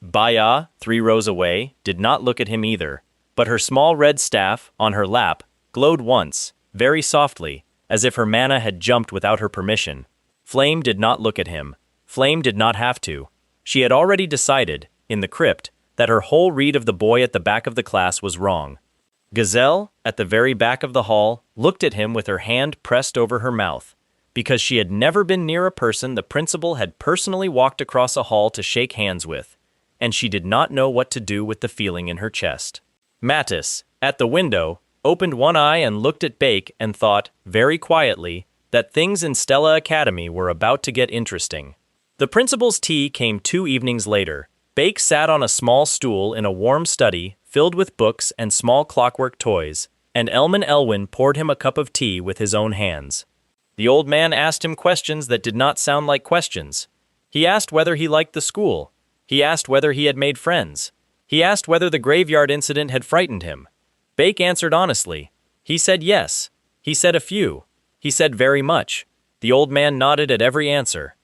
Baya, 3 rows away, did not look at him either, but her small red staff, on her lap, glowed once, very softly, as if her mana had jumped without her permission. Flame did not look at him. Flame did not have to. She had already decided, in the crypt, that her whole read of the boy at the back of the class was wrong. Gazelle, at the very back of the hall, looked at him with her hand pressed over her mouth, because she had never been near a person the principal had personally walked across a hall to shake hands with, and she did not know what to do with the feeling in her chest. Mattis, at the window, opened one eye and looked at Bake and thought, very quietly, that things in Stella Academy were about to get interesting. The principal's tea came 2 evenings later. Bake sat on a small stool in a warm study filled with books and small clockwork toys, and Elwin poured him a cup of tea with his own hands. The old man asked him questions that did not sound like questions. He asked whether he liked the school. He asked whether he had made friends. He asked whether the graveyard incident had frightened him. Bake answered honestly. He said yes. He said a few. He said very much. The old man nodded at every answer.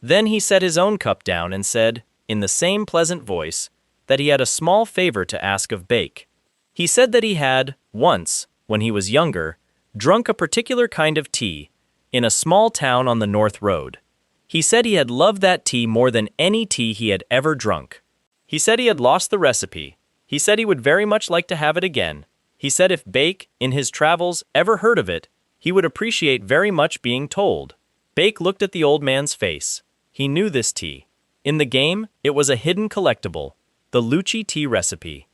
Then he set his own cup down and said, in the same pleasant voice, that he had a small favor to ask of Bake. He said that he had, once, when he was younger, drunk a particular kind of tea in a small town on the North Road. He said he had loved that tea more than any tea he had ever drunk. He said he had lost the recipe. He said he would very much like to have it again. He said if Bake, in his travels, ever heard of it, he would appreciate very much being told. Bake looked at the old man's face. He knew this tea. In the game, it was a hidden collectible, the Lucci tea recipe.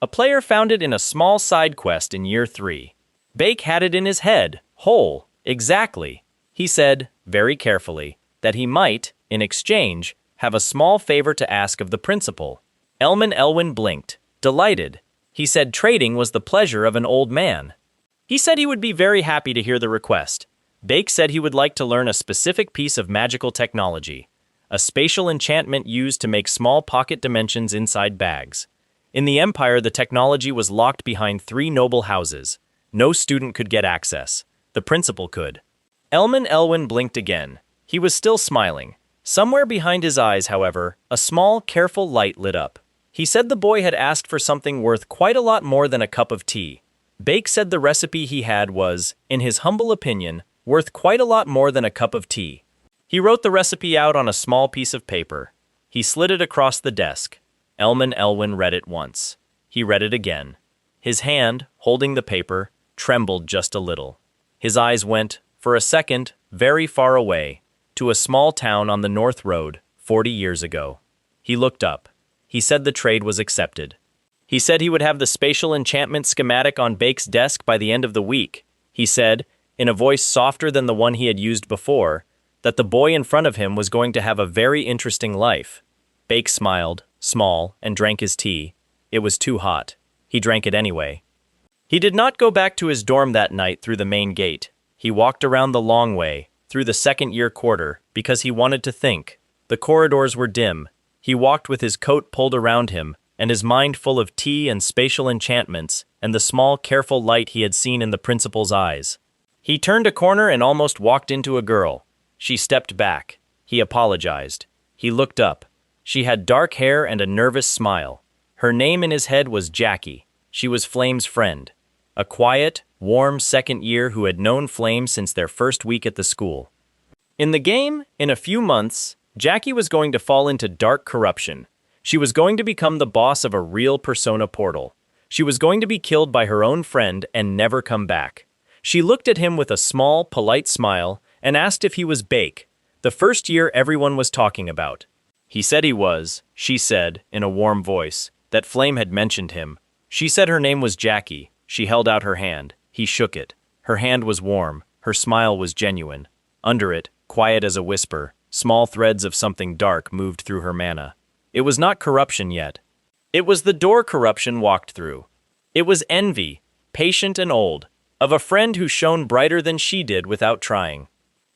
A player found it in a small side quest in Year 3. Bake had it in his head, whole, exactly. He said, very carefully, that he might, in exchange, have a small favor to ask of the principal. Elwin blinked, delighted. He said trading was the pleasure of an old man. He said he would be very happy to hear the request. Bake said he would like to learn a specific piece of magical technology, a spatial enchantment used to make small pocket dimensions inside bags. In the Empire, the technology was locked behind 3 noble houses. No student could get access. The principal could. Elwin blinked again. He was still smiling. Somewhere behind his eyes, however, a small, careful light lit up. He said the boy had asked for something worth quite a lot more than a cup of tea. Bake said the recipe he had was, in his humble opinion, worth quite a lot more than a cup of tea. He wrote the recipe out on a small piece of paper. He slid it across the desk. Elwin read it once. He read it again. His hand, holding the paper, trembled just a little. His eyes went, for a second, very far away, to a small town on the North Road, 40 years ago. He looked up. He said the trade was accepted. He said he would have the spatial enchantment schematic on Bake's desk by the end of the week. He said, in a voice softer than the one he had used before, that the boy in front of him was going to have a very interesting life. Bake smiled, small, and drank his tea. It was too hot. He drank it anyway. He did not go back to his dorm that night through the main gate. He walked around the long way, through the second-year quarter, because he wanted to think. The corridors were dim. He walked with his coat pulled around him, and his mind full of tea and spatial enchantments, and the small, careful light he had seen in the principal's eyes. He turned a corner and almost walked into a girl. She stepped back. He apologized. He looked up. She had dark hair and a nervous smile. Her name in his head was Jackie. She was Flame's friend. A quiet, warm second year who had known Flame since their first week at the school. In the game, in a few months, Jackie was going to fall into dark corruption. She was going to become the boss of a real Persona portal. She was going to be killed by her own friend and never come back. She looked at him with a small, polite smile and asked if he was Bake, the first year everyone was talking about. He said he was, she said, in a warm voice, that Flame had mentioned him. She said her name was Jackie. She held out her hand. He shook it. Her hand was warm. Her smile was genuine. Under it, quiet as a whisper, small threads of something dark moved through her mana. It was not corruption yet. It was the door corruption walked through. It was envy, patient and old, of a friend who shone brighter than she did without trying.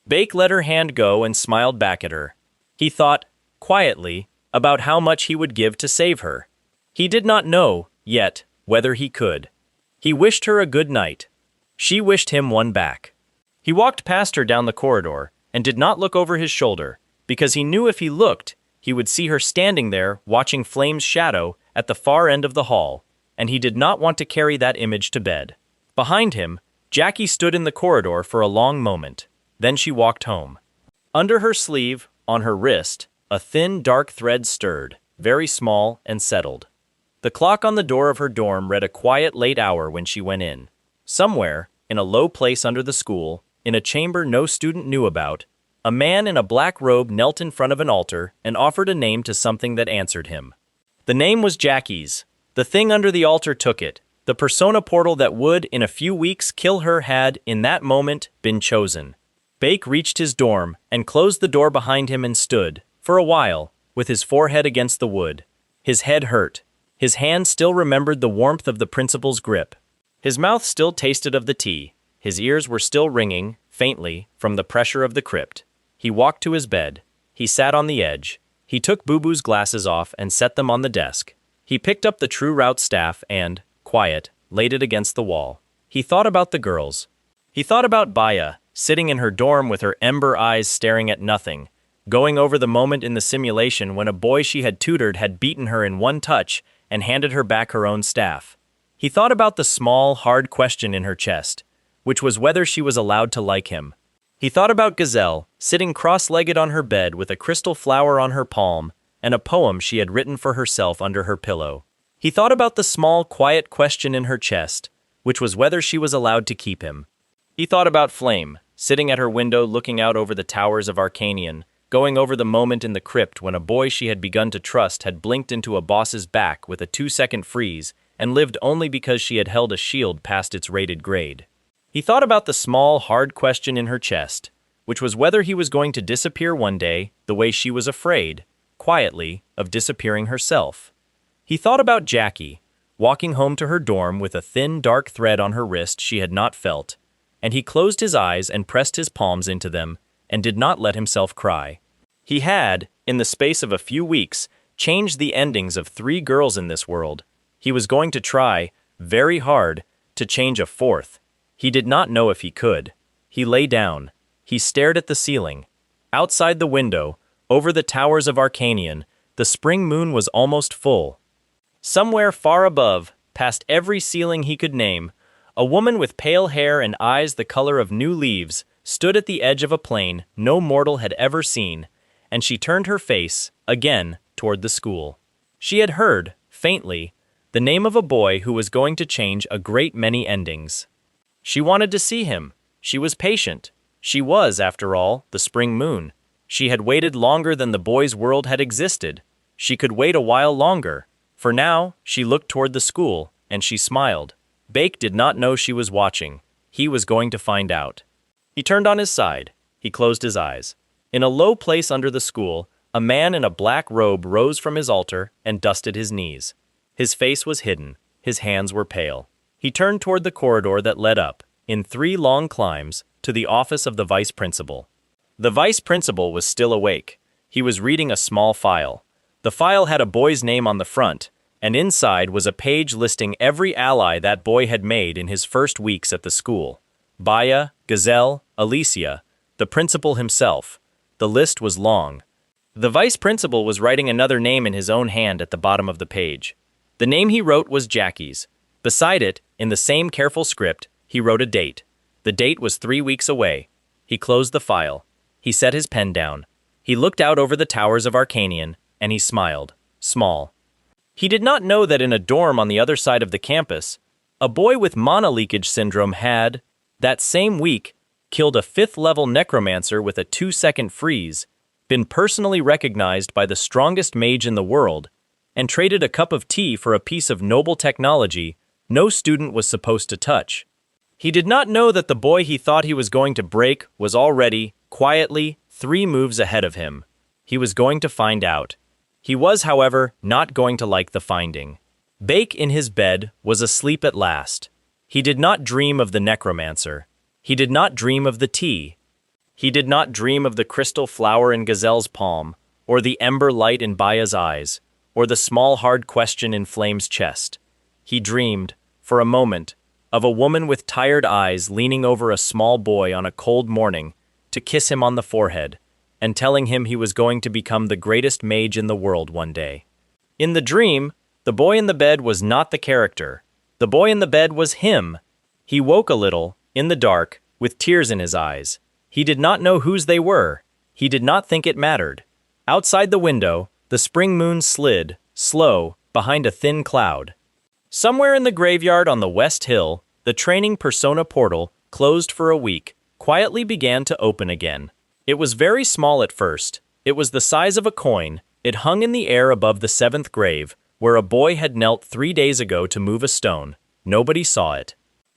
Bake let her hand go and smiled back at her. He thought, quietly, about how much he would give to save her. He did not know, yet, whether he could. He wished her a good night. She wished him one back. He walked past her down the corridor and did not look over his shoulder, because he knew if he looked, he would see her standing there watching Flame's shadow at the far end of the hall, and he did not want to carry that image to bed. Behind him, Jackie stood in the corridor for a long moment. Then she walked home. Under her sleeve, on her wrist, a thin, dark thread stirred, very small and settled. The clock on the door of her dorm read a quiet late hour when she went in. Somewhere, in a low place under the school, in a chamber no student knew about, a man in a black robe knelt in front of an altar and offered a name to something that answered him. The name was Jackie's. The thing under the altar took it. The Persona portal that would, in a few weeks, kill her had, in that moment, been chosen. Bake reached his dorm and closed the door behind him and stood, for a while, with his forehead against the wood. His head hurt. His hand still remembered the warmth of the principal's grip. His mouth still tasted of the tea. His ears were still ringing, faintly, from the pressure of the crypt. He walked to his bed. He sat on the edge. He took Boo Boo's glasses off and set them on the desk. He picked up the True Route staff and, quiet, laid it against the wall. He thought about the girls. He thought about Baya, sitting in her dorm with her ember eyes staring at nothing, going over the moment in the simulation when a boy she had tutored had beaten her in one touch and handed her back her own staff. He thought about the small, hard question in her chest, which was whether she was allowed to like him. He thought about Gazelle, sitting cross-legged on her bed with a crystal flower on her palm and a poem she had written for herself under her pillow. He thought about the small, quiet question in her chest, which was whether she was allowed to keep him. He thought about Flame, sitting at her window looking out over the towers of Arcanian, going over the moment in the crypt when a boy she had begun to trust had blinked into a boss's back with a 2-second freeze and lived only because she had held a shield past its rated grade. He thought about the small, hard question in her chest, which was whether he was going to disappear one day the way she was afraid, quietly, of disappearing herself. He thought about Jackie, walking home to her dorm with a thin, dark thread on her wrist she had not felt, and he closed his eyes and pressed his palms into them and did not let himself cry. He had, in the space of a few weeks, changed the endings of 3 girls in this world. He was going to try, very hard, to change a 4th. He did not know if he could. He lay down. He stared at the ceiling. Outside the window, over the towers of Arcanian, the spring moon was almost full. Somewhere far above, past every ceiling he could name, a woman with pale hair and eyes the color of new leaves stood at the edge of a plain no mortal had ever seen, and she turned her face, again, toward the school. She had heard, faintly, the name of a boy who was going to change a great many endings. She wanted to see him. She was patient. She was, after all, the spring moon. She had waited longer than the boy's world had existed. She could wait a while longer. For now, she looked toward the school, and she smiled. Bake did not know she was watching. He was going to find out. He turned on his side. He closed his eyes. In a low place under the school, a man in a black robe rose from his altar and dusted his knees. His face was hidden. His hands were pale. He turned toward the corridor that led up, in 3 long climbs, to the office of the vice principal. The vice principal was still awake. He was reading a small file. The file had a boy's name on the front, and inside was a page listing every ally that boy had made in his first weeks at the school. Baya, Gazelle, Alicia, the principal himself. The list was long. The vice principal was writing another name in his own hand at the bottom of the page. The name he wrote was Jackie's. Beside it, in the same careful script, he wrote a date. The date was 3 weeks away. He closed the file. He set his pen down. He looked out over the towers of Arcanian, and he smiled. Small. He did not know that in a dorm on the other side of the campus, a boy with leakage syndrome had, that same week, killed a 5th-level necromancer with a 2-second freeze, been personally recognized by the strongest mage in the world, and traded a cup of tea for a piece of noble technology no student was supposed to touch. He did not know that the boy he thought he was going to break was already, quietly, 3 moves ahead of him. He was going to find out. He was, however, not going to like the finding. Bake in his bed was asleep at last. He did not dream of the necromancer. He did not dream of the tea. He did not dream of the crystal flower in Gazelle's palm, or the ember light in Baya's eyes, or the small hard question in Flame's chest. He dreamed, for a moment, of a woman with tired eyes leaning over a small boy on a cold morning to kiss him on the forehead, and telling him he was going to become the greatest mage in the world one day. In the dream, the boy in the bed was not the character. The boy in the bed was him. He woke a little, in the dark, with tears in his eyes. He did not know whose they were. He did not think it mattered. Outside the window, the spring moon slid, slow, behind a thin cloud. Somewhere in the graveyard on the West Hill, the training persona portal, closed for a week, quietly began to open again. It was very small at first. It was the size of a coin. It hung in the air above the 7th grave, where a boy had knelt 3 days ago to move a stone. Nobody saw it.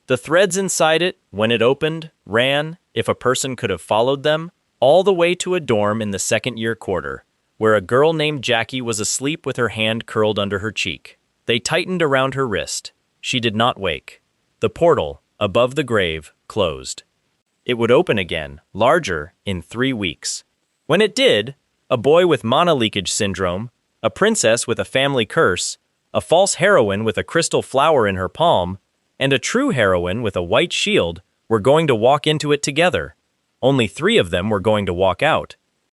The threads inside it, when it opened, ran, if a person could have followed them, all the way to a dorm in the 2nd-year quarter, where a girl named Jackie was asleep with her hand curled under her cheek. They tightened around her wrist. She did not wake. The portal, above the grave, closed. It would open again, larger, in 3 weeks. When it did, a boy with leakage syndrome, a princess with a family curse, a false heroine with a crystal flower in her palm, and a true heroine with a white shield were going to walk into it together. Only 3 of them were going to walk out.